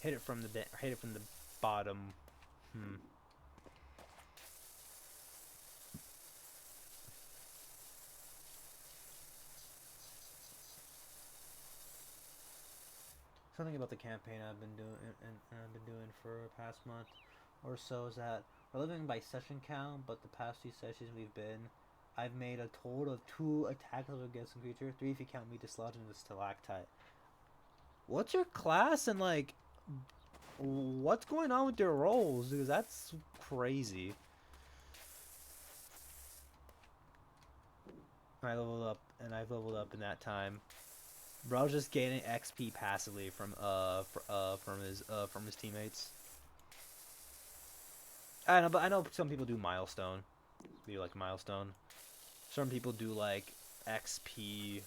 A: hit it from the bottom. Something about the campaign I've been doing for the past month or so is that we're living by session count, but the past few sessions I've made a total of 2 attacks against a creature, 3 if you count me dislodging the stalactite. What's your class and like what's going on with your rolls? Because that's crazy. I've leveled up in that time. Bro's just gaining XP passively from his teammates. I know, but I know some people do milestone. Do like milestone. Some people do like XP.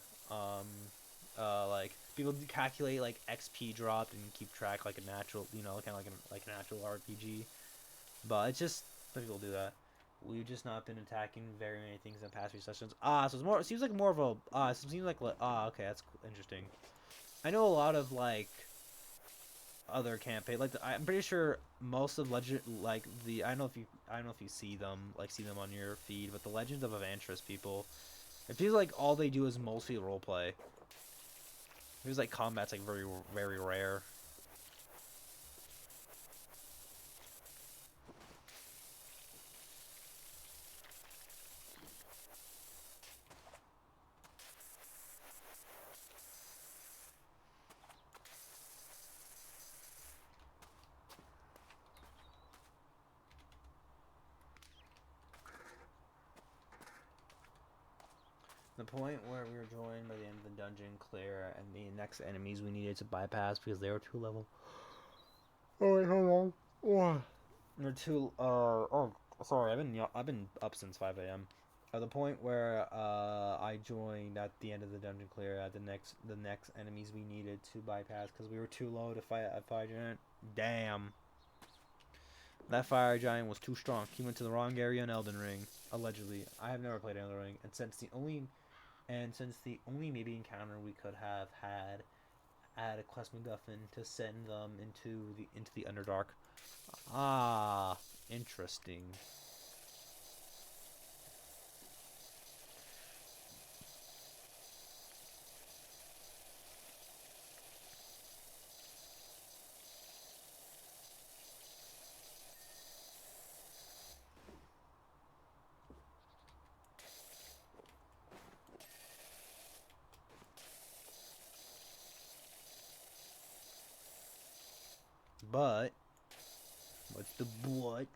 A: Like people calculate like XP dropped and keep track like a natural, kind of like an actual RPG. But it's just some people do that. We've just not been attacking very many things in the past few sessions. So it's more. It seems like more of a. It seems like okay, that's interesting. I know a lot of like other campaign. Like I'm pretty sure most of Legend, like I don't know if you see them on your feed, but the Legends of Avantris people, it feels like all they do is mostly roleplay. It feels like combat's like very very rare. The point where we were joined by the end of the dungeon clear and the next enemies we needed to bypass because they were 2 level. Oh wait, hold on. Or two. Oh, sorry. I've been up since 5 a.m. At the point where I joined at the end of the dungeon clear at the next enemies we needed to bypass because we were too low to fight a fire giant. Damn, that fire giant was too strong. He went to the wrong area in Elden Ring. Allegedly, I have never played Elden Ring, and since the only maybe encounter we could have had at a quest MacGuffin to send them into the Underdark. Ah, interesting. But what's the but?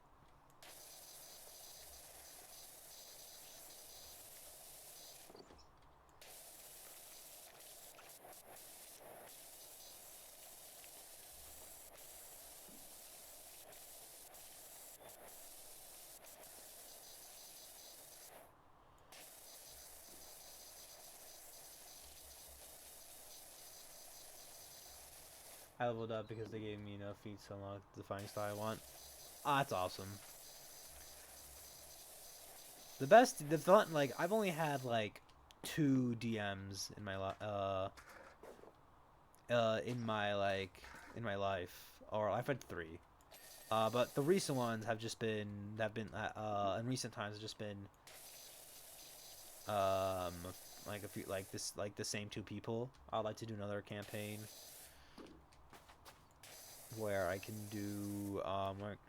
A: I leveled up because they gave me enough feats to unlock the fighting style I want. Ah, that's awesome. The fun, like I've only had like two DMs in my in my life, or I've had three. But the recent ones have been in recent times have just been um like a few like the same two people. I'd like to do another campaign where I can do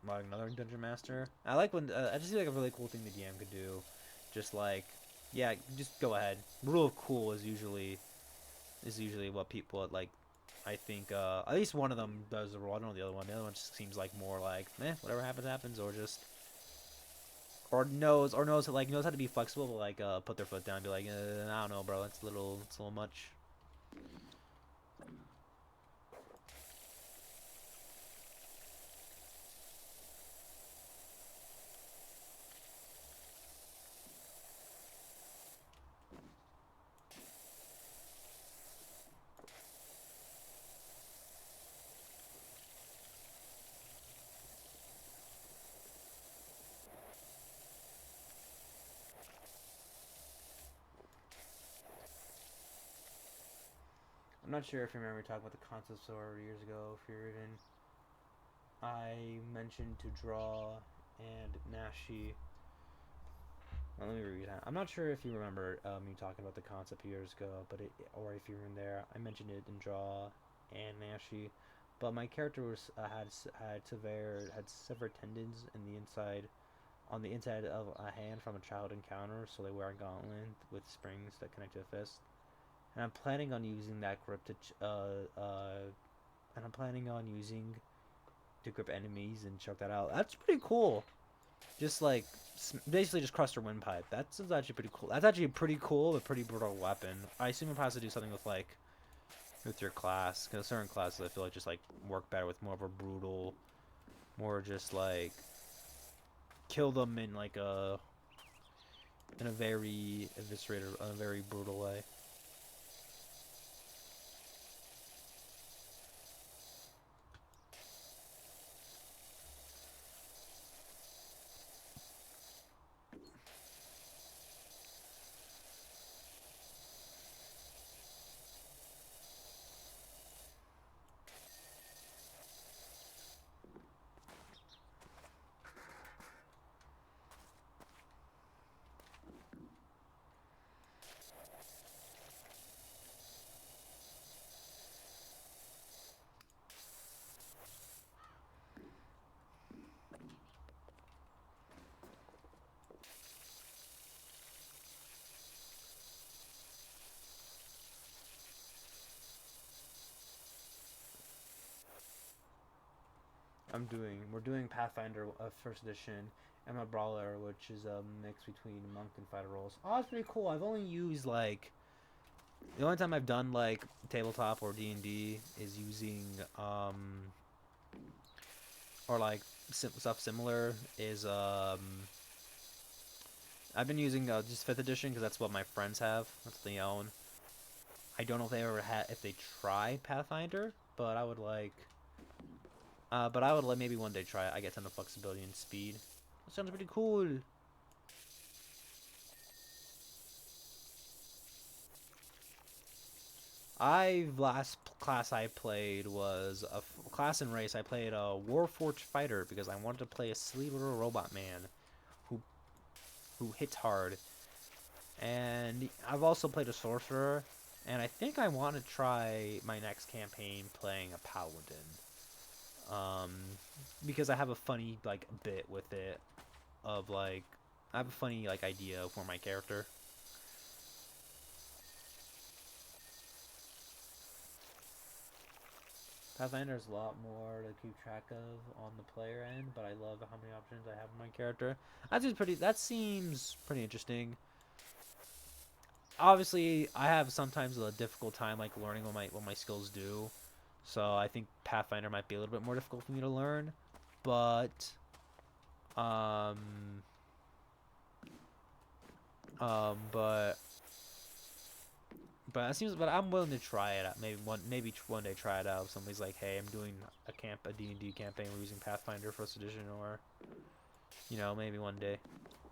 A: like another dungeon master. I like when I just feel like a really cool thing the DM could do. Just like, yeah, just go ahead. Rule of cool is usually what people like. I think at least one of them does the rule. I don't know the other one. The other one just seems like more like, whatever happens happens, or just knows how to be flexible, but like put their foot down, and be like, I don't know, bro, it's a little much. I'm not sure if you remember talking about the concept several years ago. If you're even, I mentioned to draw and Nashi. Well, let me read that. I'm not sure if you remember me talking about the concept years ago, or if you were in there. I mentioned it in draw and Nashi, but my character had severed tendons in the inside on the inside of a hand from a child encounter, so they wear a gauntlet with springs that connect to a fist. And I'm planning on using that grip and I'm planning on using to grip enemies and choke that out. That's pretty cool. Just like basically just crush their windpipe. That's actually pretty cool. That's actually pretty cool, but pretty brutal weapon. I assume it has to do something with your class, because certain classes I feel like just like work better with more of a brutal, more just like kill them in a very eviscerated, a very brutal way. We're doing Pathfinder first edition and my brawler, which is a mix between monk and fighter roles. Oh, that's pretty cool. I've only used like the only time I've done like tabletop or D&D is using or like stuff similar is I've been using just 5th edition because that's what my friends have. That's what they own. I don't know if they ever had if they try Pathfinder, but I would like. But I would like maybe one day try it. I get a ton of flexibility and speed. That sounds pretty cool. Last class I played was a class and race. I played a Warforged fighter because I wanted to play a silly little robot man who hits hard. And I've also played a sorcerer, and I think I want to try my next campaign playing a paladin. Um, because I have a funny like bit with it of like I have a funny like idea for my character. Pathfinder's a lot more to keep track of on the player end, but I love how many options I have in my character. That seems pretty interesting. Obviously, I have sometimes a difficult time like learning what my skills do. So I think Pathfinder might be a little bit more difficult for me to learn, but um but that seems. But I'm willing to try it out. Maybe one day try it out. If somebody's like, "Hey, I'm doing a D&D campaign. We're using Pathfinder First Edition," or maybe one day.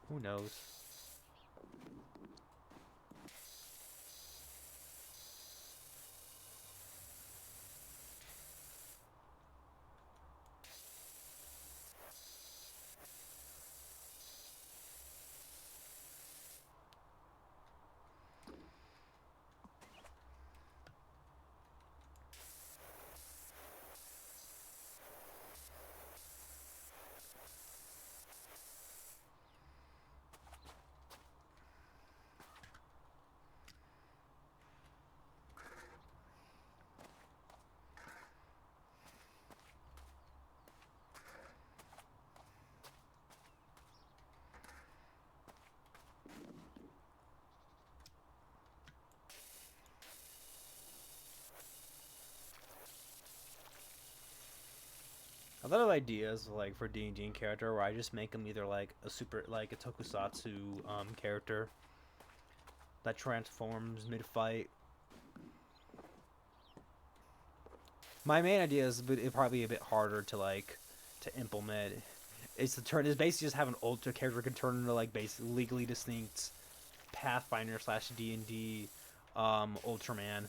A: Who knows? A lot of ideas like for D&D character where I just make them either like a tokusatsu character that transforms mid fight. My main idea is, but it probably a bit harder to implement. Is basically just have an ultra character can turn into like basically legally distinct Pathfinder slash D&D Ultraman.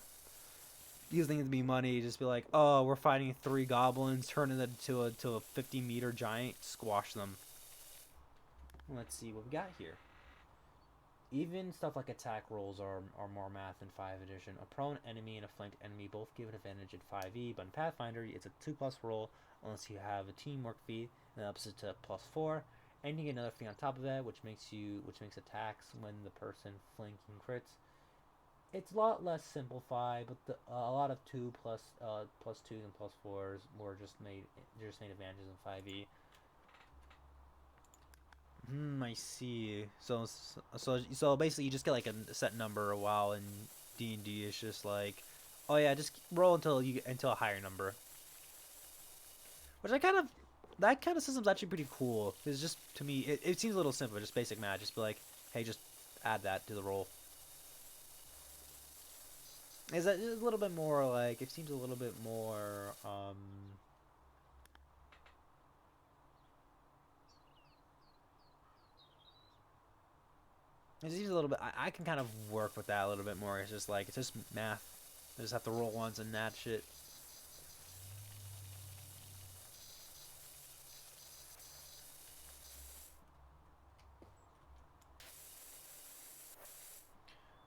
A: Using it to be money, just be like, oh, we're fighting 3 goblins, turn it into a 50-meter giant, squash them. Let's see what we got here. Even stuff like attack rolls are more math in 5 edition. A prone enemy and a flanked enemy both give an advantage at 5e, but in Pathfinder it's a 2+ roll unless you have a teamwork feat, and that ups it to +4. And you get another feat on top of that, which makes attacks when the person flanking crits. It's a lot less simplified, but a lot of 2 plus 2s and +4s were just made advantages in 5e. I see. So basically, you just get like a set number a while, and D&D is just like, oh yeah, just roll until a higher number. Which that kind of system's actually pretty cool. It's just to me, it seems a little simple, just basic math. Just be like, hey, just add that to the roll. Is that a little bit more like? It seems a little bit more. It seems a little bit. I can kind of work with that a little bit more. It's just like it's just math. I just have to roll once and that shit.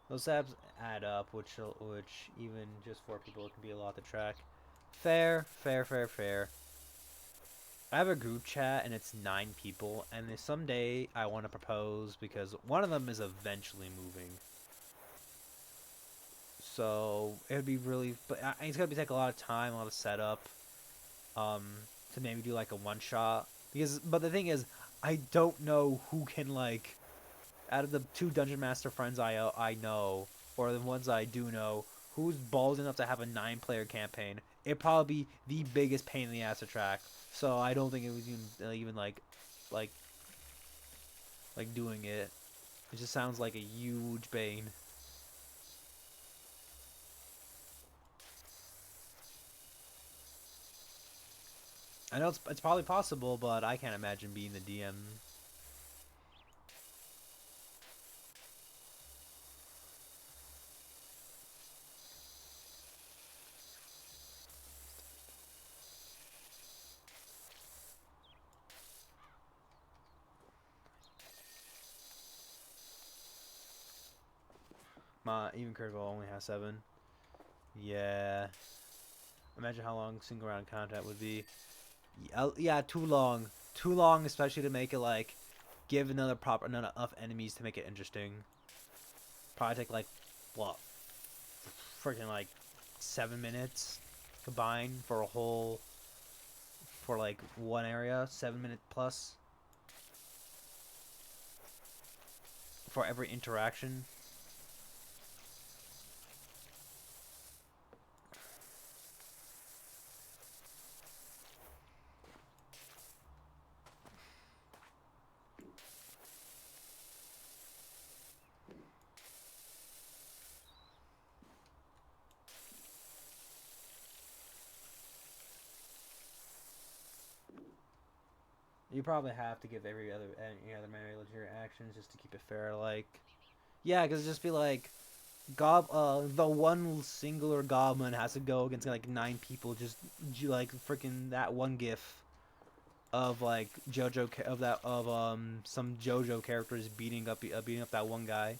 A: Those tabs add up, which even just 4 people can be a lot to track. Fair, fair, fair, fair. I have a group chat and it's 9 people, and someday I want to propose because one of them is eventually moving. So it would be really, but it's gonna take a lot of time, a lot of setup, um, to maybe do like a one shot. But the thing is, I don't know who can like, out of the 2 dungeon master friends I know, or the ones I do know, who's balls enough to have a 9-player campaign it'd probably be the biggest pain in the ass to track. So I don't think it was even like doing it. It just sounds like a huge pain. I know it's probably possible, but I can't imagine being the DM. My even critical only has 7. Yeah. Imagine how long single round content would be. Yeah, too long. Too long, especially to make it like give another enough enemies to make it interesting. Probably take like what, freaking like 7 minutes combined for a whole for like one area. 7 minute plus for every interaction. You probably have to give any other legitimate actions just to keep it fair. Like, yeah, because just be like, the one singular goblin has to go against like 9 people. Just like freaking that one gif of like some JoJo characters beating up that one guy.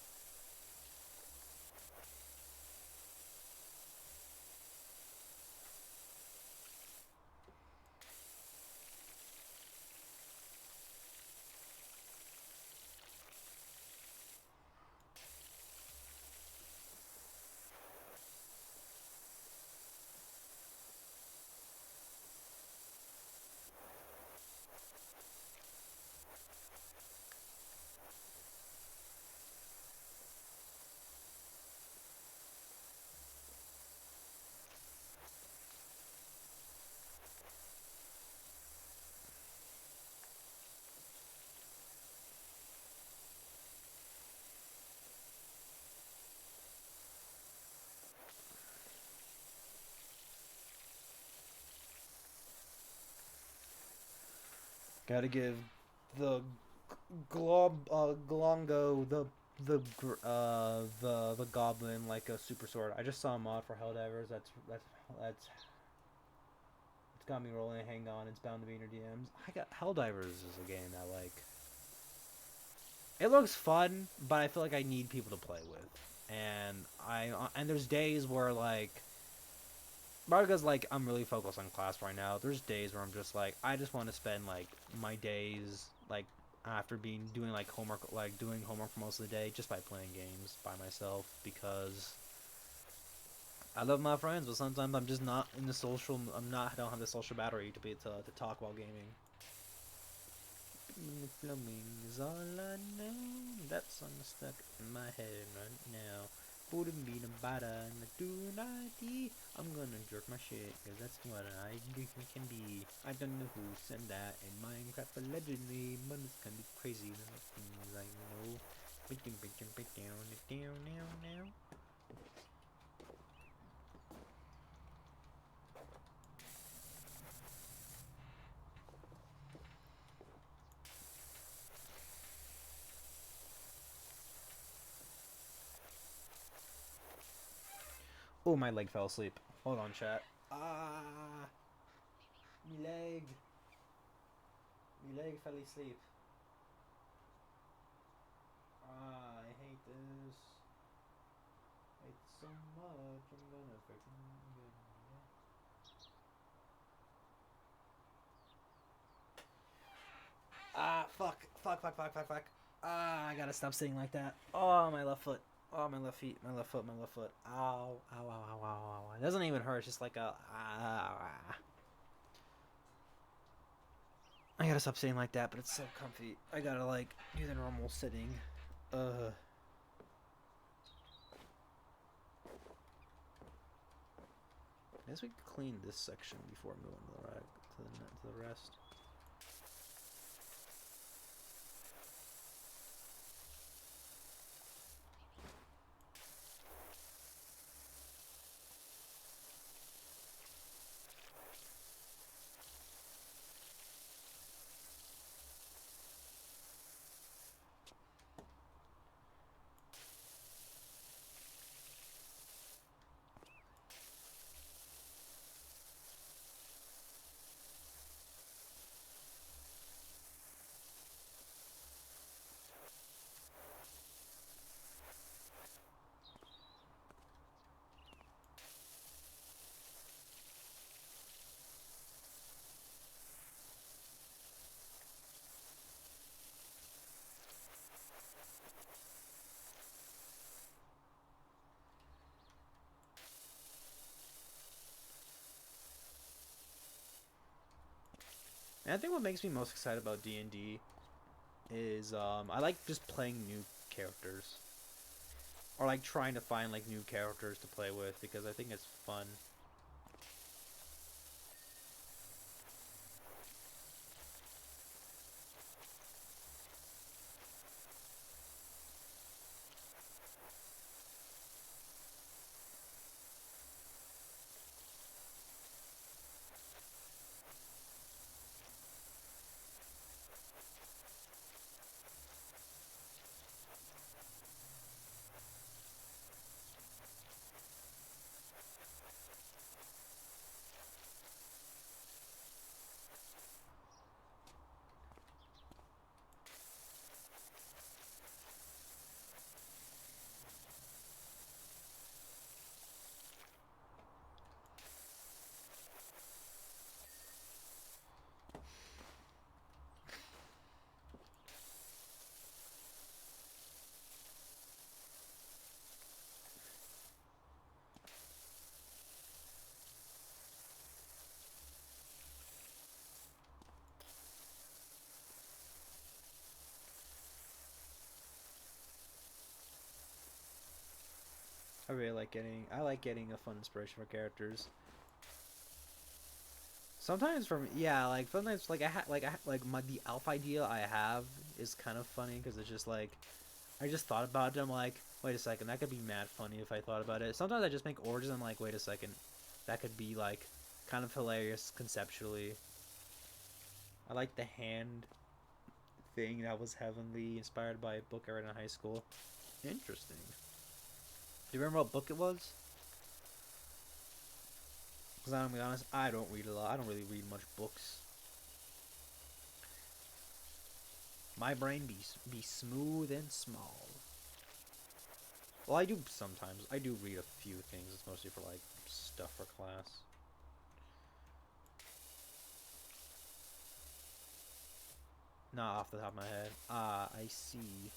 A: Gotta give the Glongo the goblin like a super sword. I just saw a mod for Helldivers. That's it's got me rolling. Hang on, it's bound to be in your DMs. I got Helldivers is a game that like it looks fun, but I feel like I need people to play with, and there's days where like. Probably because like I'm really focused on class right now. There's days where I'm just like I just want to spend like my days like after doing like doing homework for most of the day just by playing games by myself because I love my friends, but sometimes I'm just not in the social. I don't have the social battery to talk while gaming. Plumbing is all I know. That song is stuck in my head right now. Wouldn't be the bada and the do-na-dee. I'm gonna jerk my shit, cause that's what I can be. I don't know who sent that in Minecraft allegedly, but it's kinda crazy the things I know. Break down now. Oh, my leg fell asleep. Hold on, chat. Ah, my leg. My leg fell asleep. Ah, I hate this. I hate it so much. I'm gonna freaking get. Ah, fuck. Ah, I gotta stop sitting like that. Oh, my left foot. Oh, my left feet. My left foot. Ow. It doesn't even hurt. It's just like a. Ah. I gotta stop sitting like that, but it's so comfy. I gotta, like, do the normal sitting. Uh. I guess we could clean this section before moving to the rest. And I think what makes me most excited about D&D is I like just playing new characters. Or like trying to find like new characters to play with because I think it's fun. I like getting a fun inspiration for characters. Sometimes from yeah, like sometimes like the elf idea I have is kind of funny because it's just like I just thought about it. I'm like, wait a second, that could be mad funny if I thought about it. Sometimes I just make origins. I'm like, wait a second, that could be like kind of hilarious conceptually. I like the hand thing that was heavenly inspired by a book I read in high school. Interesting. Do you remember what book it was? Because I'm gonna be honest, I don't read a lot. I don't really read much books. My brain be smooth and small. Well, I do sometimes. I do read a few things. It's mostly for like stuff for class. Not off the top of my head. Ah, I see.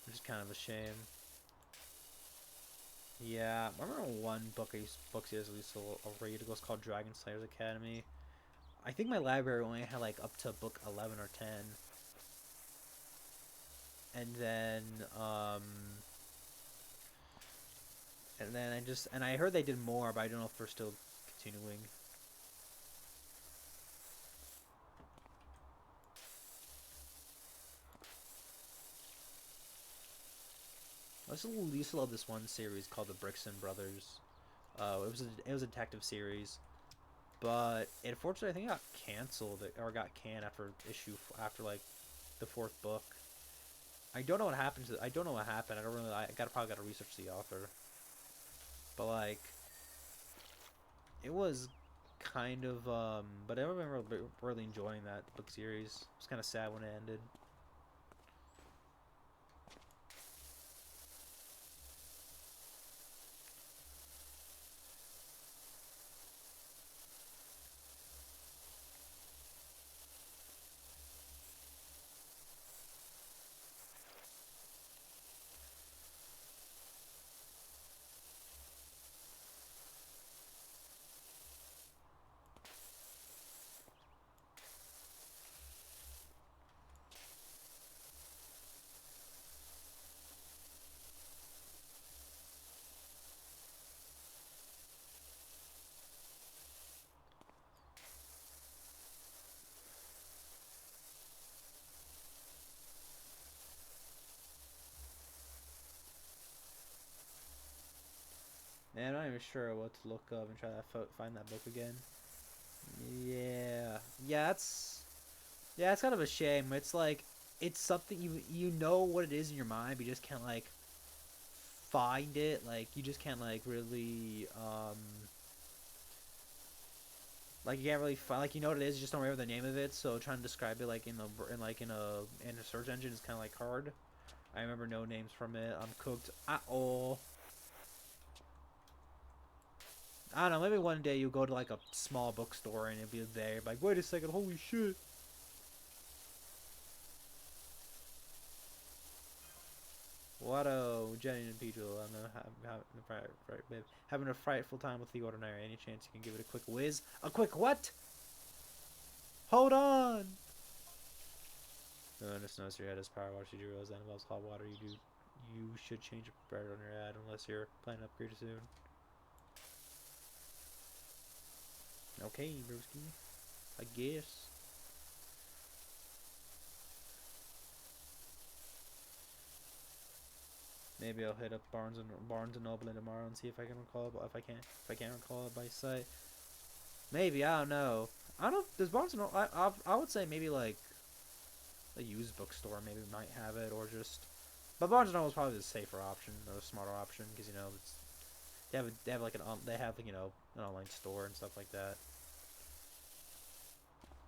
A: Which is kind of a shame. Yeah, I remember one book series I used to read. It was called Dragon Slayers Academy. I think my library only had like up to book 11 or 10. And then I heard they did more, but I don't know if they're still continuing. I used to love this one series called the Brixton Brothers. It was a detective series, but unfortunately I think it got canceled or got canned after like the fourth book. I don't know what happened I don't know what happened. I don't really. Probably got to research the author. But like, it was kind of. But I remember really enjoying that book series. It was kind of sad when it ended. Man, I'm not even sure what to look up and try to find that book again. Yeah, yeah, it's kind of a shame. It's like it's something you know what it is in your mind, but you just can't like find it. Like you just can't like really like you can't really find like you know what it is, you just don't remember the name of it. So trying to describe it like in a search engine is kind of like hard. I remember no names from it. I'm cooked at all. I don't know. Maybe one day you go to like a small bookstore and it'll be there. Like, wait a second, holy shit! What a Jenny and Pedro. Having a frightful time with the ordinary. Any chance you can give it a quick whiz? A quick what? Hold on. No, just notice your head is power wash. You do realize that involves hot water. You should change a bread on your head unless you're planning to upgrade soon. Okay, broski. I guess. Maybe I'll hit up Barnes and Noble tomorrow and see if I can recall. But if I can't recall it by sight, maybe I don't know. I don't. Does Barnes and Noble? I would say maybe like a used bookstore maybe might have it, or just. But Barnes and Noble is probably the safer option or the smarter option because you know it's they have like they have you know an online store and stuff like that.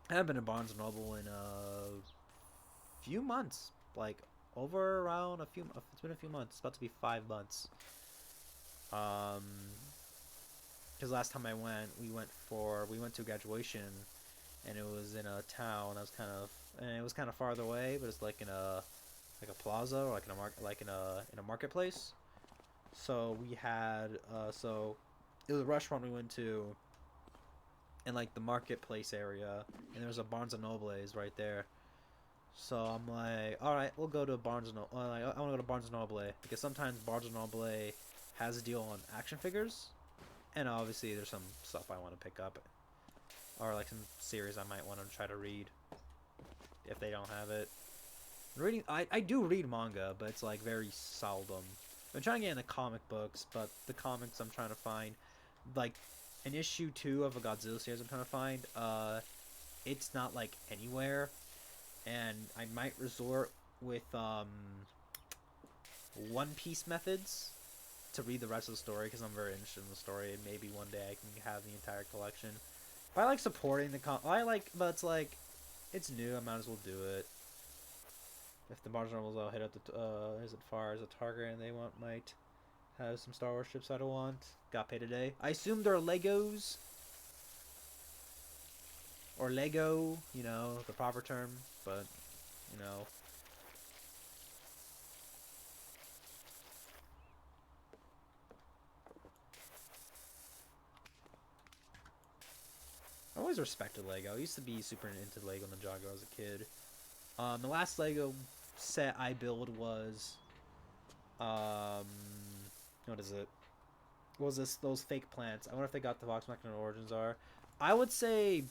A: I haven't been to Barnes and Noble in a few months, like over around a few. It's been a few months. It's about to be 5 months. Um, because last time I went, we went to a graduation, and it was in a town. And it was kind of farther away, but it's like a plaza or like in a in a marketplace. So we had so it was a restaurant we went to in like the marketplace area, and there was a Barnes and Noble's right there. So I'm like, all right, we'll go to Barnes and Noble. Like, I want to go to Barnes and Noble because sometimes Barnes and Noble has a deal on action figures, and obviously there's some stuff I want to pick up, or like some series I might want to try to read if they don't have it. Reading, I do read manga, but it's like very seldom. I'm trying to get into comic books, but the comics I'm trying to find, like an issue 2 of a Godzilla series I'm trying to find, it's not like anywhere, and I might resort with One Piece methods to read the rest of the story because I'm very interested in the story, and maybe one day I can have the entire collection. But I like supporting but it's like, it's new, I might as well do it. If the Barnes Nobles will hit up the as far as a Target and they might have some Star Wars ships I don't want. Got paid today. I assume they're Legos or Lego, you know, the proper term, but you know. I always respected Lego. I used to be super into Lego Ninjago as a kid. The last Lego set I built was, what is it? What was this? Those fake plants. I wonder if they got the Vox Machina Origins are. I would say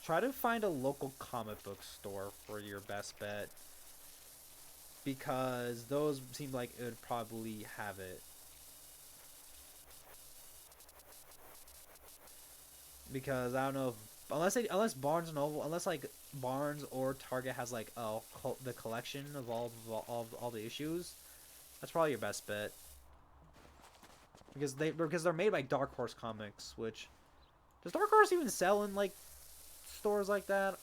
A: try to find a local comic book store for your best bet because those seem like it would probably have it. Because I don't know if, unless Barnes and Noble, unless like Barnes or Target has like the collection of all the issues, that's probably your best bet. Because they're made by Dark Horse Comics, which does Dark Horse even sell in like stores like that?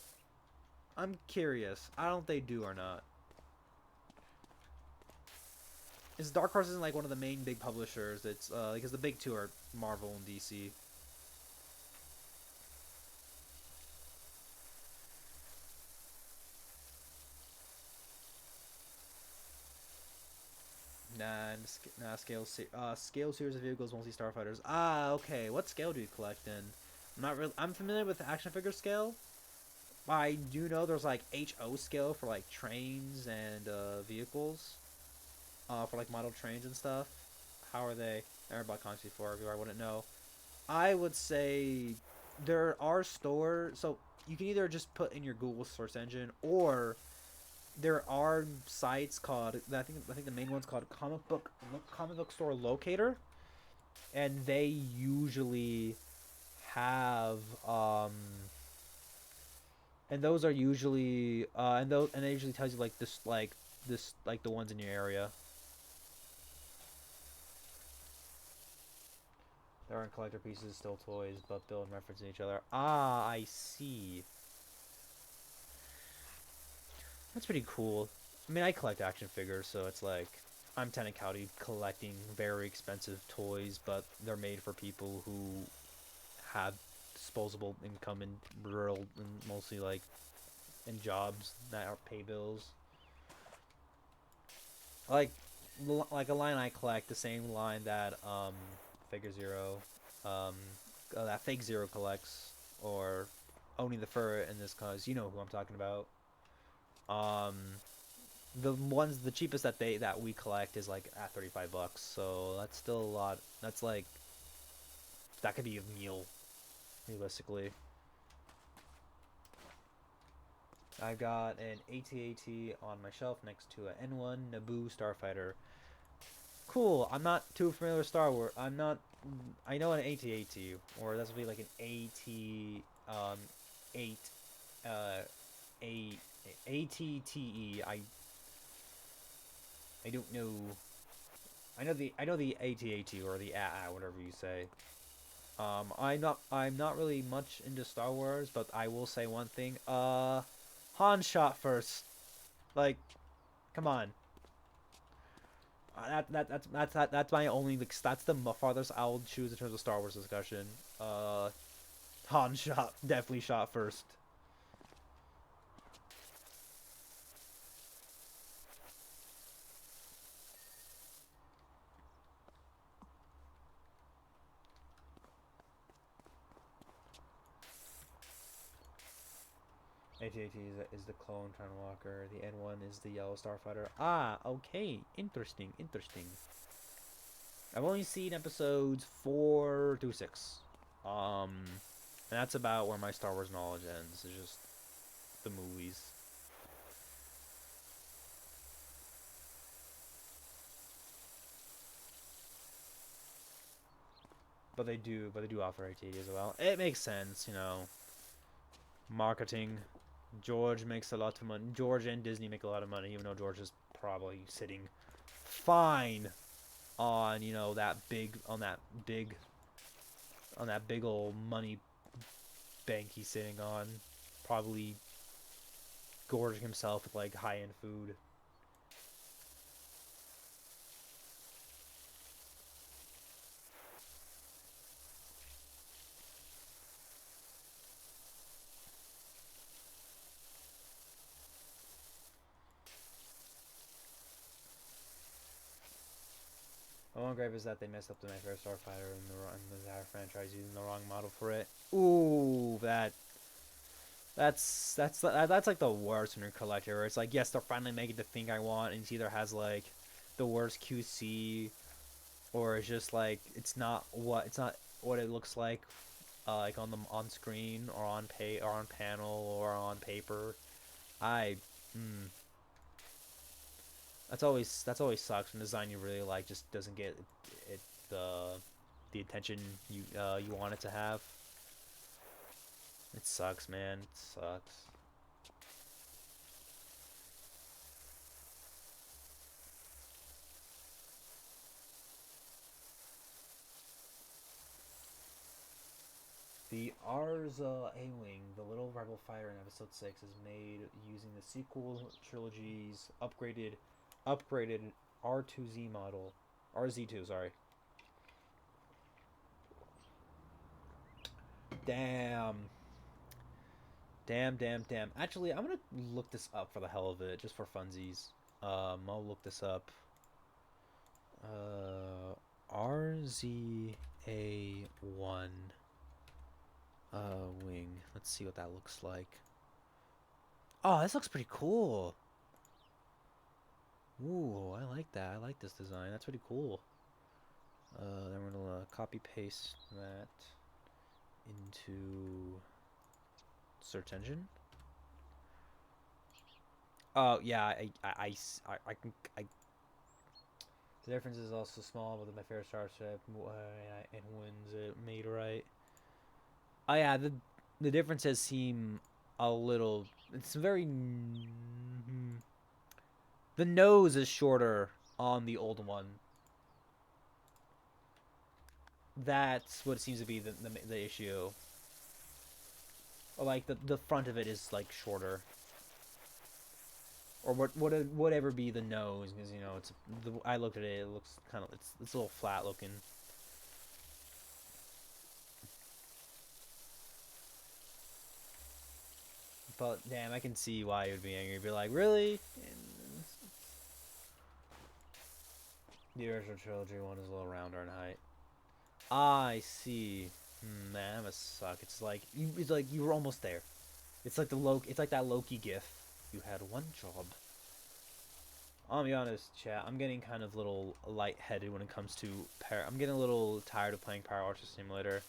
A: I'm curious. I don't know if they do or not. Is Dark Horse isn't like one of the main big publishers. It's because the big two are Marvel and DC. Scale series of vehicles, mostly starfighters. Ah, okay. What scale do you collect in? I'm not really. I'm familiar with the action figure scale. I do know there's like HO scale for like trains and vehicles. For like model trains and stuff. How are they? I never bought comics before. I wouldn't know. I would say there are stores. So you can either just put in your Google search engine, or there are sites called. I think the main one's called Comic Book Store Locator, and they usually have and those are usually and it usually tells you like the ones in your area. There aren't collector pieces, still toys, but build and reference each other. Ah, I see. That's pretty cool. I mean, I collect action figures, so it's like I'm technically collecting very expensive toys, but they're made for people who have disposable income and rural and mostly like in jobs that are pay bills. Like like a line I collect, the same line that Figure Zero, um, that Fake Zero collects, or Oni the Fur in this cause. You know who I'm talking about. Um, the cheapest that we collect is like at $35, so that's still a lot. That's like that could be a meal realistically. I've got an AT-AT on my shelf next to an N1 Naboo Starfighter. Cool. I'm not too familiar with Star Wars. I'm not. I know an AT-AT, or that's be like an eight, uh, a ATTE. I don't know. I know the AT-AT or the AA, whatever you say. I'm not really much into Star Wars, but I will say one thing. Han shot first. Like, come on. That's my only that's the farthest I'll choose in terms of Star Wars discussion. Han shot definitely shot first. AT-AT is the clone Tron Walker. The N1 is the yellow starfighter. Ah, okay, interesting, interesting. I've only seen episodes 4 through 6. And that's about where my Star Wars knowledge ends. It's just the movies. But they do offer AT as well. It makes sense, you know. Marketing. George makes a lot of money. George and Disney make a lot of money, even though George is probably sitting fine on that big old money bank he's sitting on, probably gorging himself with like high end food. My one gripe is that they messed up the Nightmare Starfighter in the entire franchise using the wrong model for it. Ooh, that's like the worst when you're a collector. Where it's like, yes, they're finally making the thing I want, and it either has like the worst QC, or it's just like it's not what it looks like on screen or on panel or on paper. I mm, that's always sucks when design you really like just doesn't get it the attention you want it to have. It sucks, man. It sucks. The Arza A-Wing, the Little Rebel Fighter in Episode 6, is made using the sequel trilogy's upgraded R2Z model. RZ2, sorry. Damn. Damn, damn, damn. Actually, I'm gonna look this up for the hell of it, just for funsies. I'll look this up. RZA1 wing. Let's see what that looks like. Oh, this looks pretty cool. Ooh, I like that. I like this design. That's pretty cool. Then we're gonna copy paste that into search engine. Oh yeah, I can The difference is also small, but my fair starship and wins it made right. Oh yeah, the differences seem a little. It's very. The nose is shorter on the old one. That's what seems to be the issue. Or like the front of it is like shorter. Or whatever be the nose, because you know I looked at it. It looks kind of it's a little flat looking. But damn, I can see why you'd be angry. Be like, really? And the original trilogy one is a little rounder in height. Ah, I see. Man, that must suck. It's like you were almost there. It's like It's like that Loki gif. You had one job. I'll be honest, chat. I'm getting kind of a little lightheaded when it comes to I'm getting a little tired of playing Power Archer Simulator.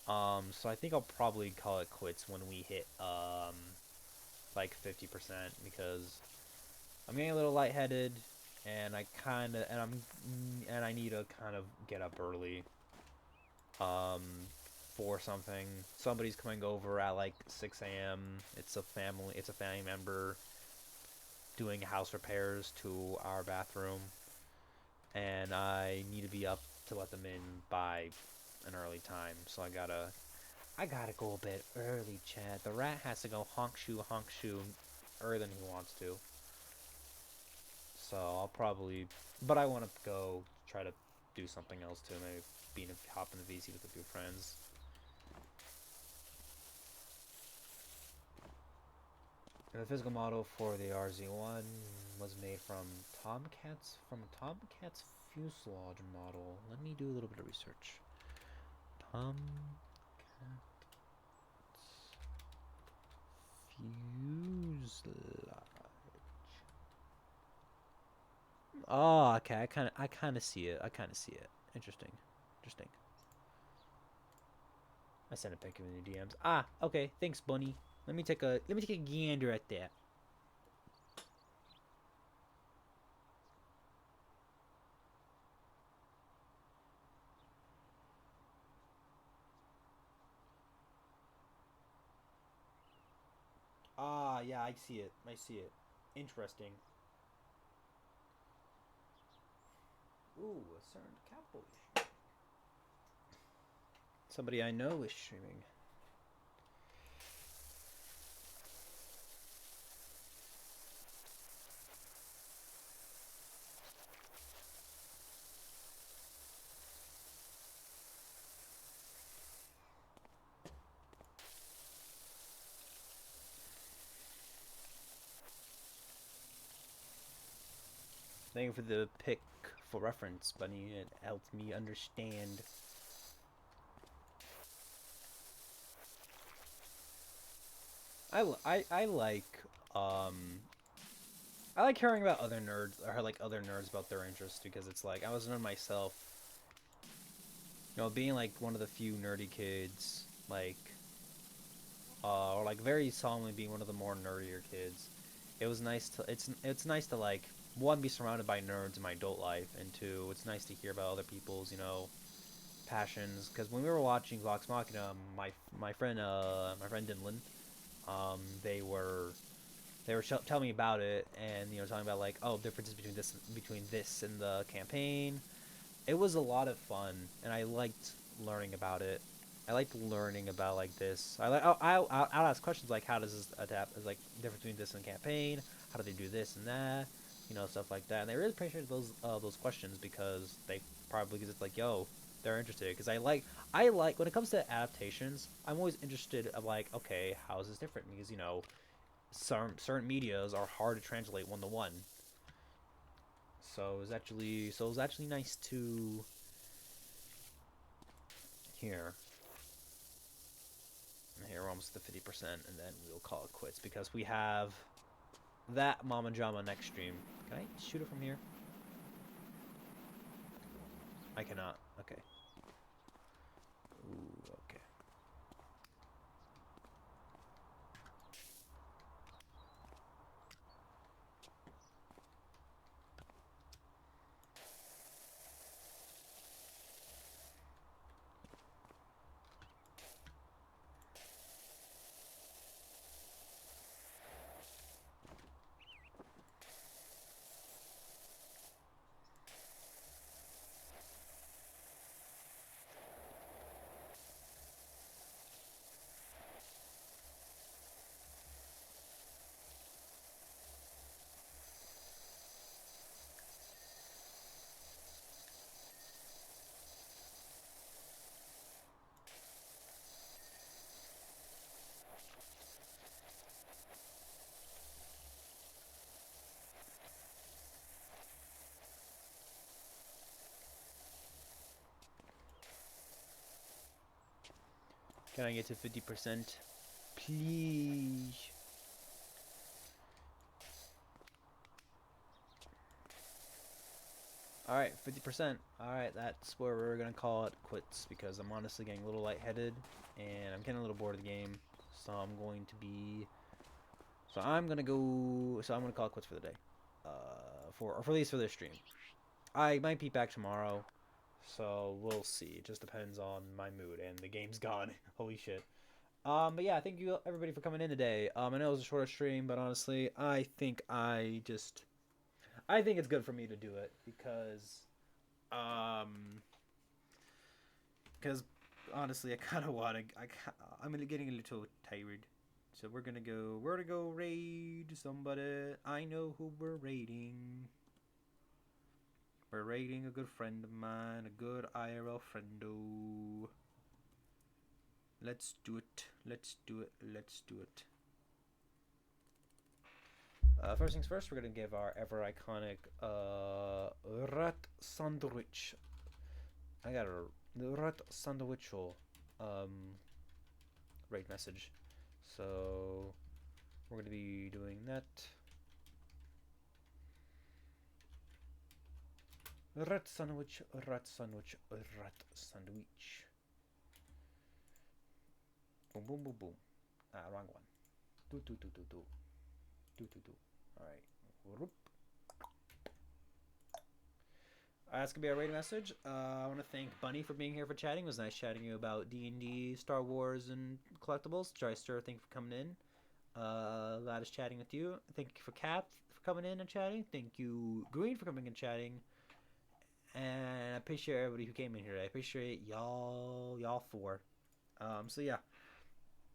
A: So I think I'll probably call it quits when we hit like 50% because I'm getting a little lightheaded, and I need to kind of get up early. Um, for something. Somebody's coming over at like 6 a.m. It's a family member doing house repairs to our bathroom, and I need to be up to let them in by an early time. So I gotta go a bit early, Chad. The rat has to go honk shoe earlier than he wants to. So I'll probably, but I want to go try to do something else too. Maybe hop in the VC with a few friends. The physical model for the RZ1 was made from a Tomcat's fuselage model. Let me do a little bit of research. Tomcat's fuselage. Oh, okay. I kind of see it. Interesting. I sent a pic in the DMs. Ah, okay. Thanks, Bunny. Let me take a gander at that. Ah, yeah, I see it. Interesting. Ooh, a certain cowboy. Somebody I know is streaming. Thank you for the pick for reference, Bunny. It helped me understand. I like I like hearing about other nerds or like other nerds about their interests because it's like I was a nerd myself. You know, being like one of the few nerdy kids, like or like very solemnly being one of the more nerdier kids. It was nice to it's nice to like one be surrounded by nerds in my adult life, and two, it's nice to hear about other people's passions. Because when we were watching Vox Machina, my friend Dinlin, they were telling me about it, and talking about like differences between this and the campaign. It was a lot of fun, and I liked learning about it. I liked learning about like this. I'll ask questions like how does this adapt? Is like difference between this and campaign? How do they do this and that? Stuff like that. And they really appreciated those questions because because it's like they're interested. Because I like when it comes to adaptations, I'm always interested of like okay, how is this different? Because certain medias are hard to translate one to one. So it was actually nice to hear. Here we're almost at 50%, and then we'll call it quits because we have that Mama Jama next stream. Can I shoot it from here? I cannot. Okay. Ooh, okay. Can I get to 50%? Please. Alright, 50%. Alright, that's where we're gonna call it quits because I'm honestly getting a little lightheaded and I'm getting a little bored of the game. So I'm going to be. So I'm gonna go. So I'm gonna call it quits for the day. For at least for this stream. I might be back tomorrow. So we'll see. It just depends on my mood and the game's gone. Holy shit. But yeah, thank you everybody for coming in today. I know it was a shorter stream, but honestly, I think it's good for me to do it because honestly, I kind of want to. I'm getting a little tired, so we're gonna go raid somebody. I know who we're raiding. We're raiding a good friend of mine, a good IRL friendo. Let's do it. Let's do it. Let's do it. First things first, we're gonna give our ever iconic rat sandwich. I got a rat sandwich raid message. So we're gonna be doing that. Rat sandwich, rat sandwich, rat sandwich. Boom, boom, boom, boom. Wrong one. Do. Alright. Whoop. That's gonna be our rating message. I want to thank Bunny for being here for chatting. It was nice chatting you about D&D, Star Wars, and collectibles. Tryster, thank you for coming in. Glad is chatting with you. Thank you for Cap for coming in and chatting. Thank you Green for coming and chatting. And I appreciate everybody who came in here. I appreciate y'all four. So yeah,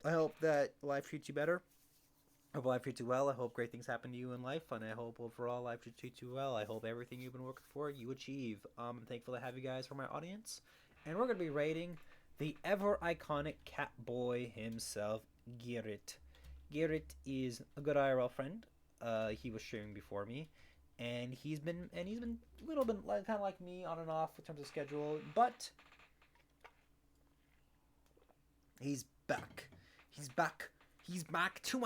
A: I hope that life treats you better. I hope life treats you well. I hope great things happen to you in life, and I hope overall life treats you well. I hope everything you've been working for, you achieve. I'm thankful to have you guys for my audience, and we're gonna be rating the ever iconic cat boy himself, Garrett. Garrett is a good IRL friend. He was streaming before me, and he's been a little bit kind of like me on and off in terms of schedule, but he's back. He's back. He's back to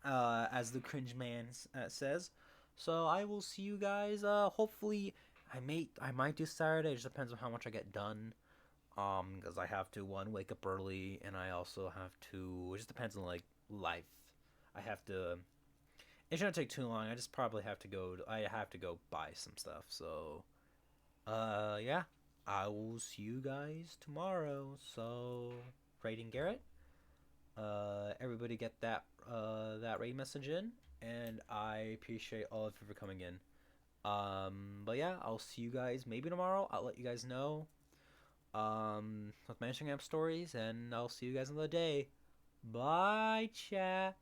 A: as the cringe man says. So I will see you guys. Hopefully, I might do Saturday. It just depends on how much I get done. Because I have to wake up early, and I also have to. It just depends on like life. I have to. It shouldn't take too long. I just probably have to go. I have to go buy some stuff. So, yeah. I will see you guys tomorrow. So, rating Garrett. Everybody get that raid message in, and I appreciate all of you for coming in. But yeah, I'll see you guys maybe tomorrow. I'll let you guys know with my Instagram stories, and I'll see you guys another day. Bye, chat.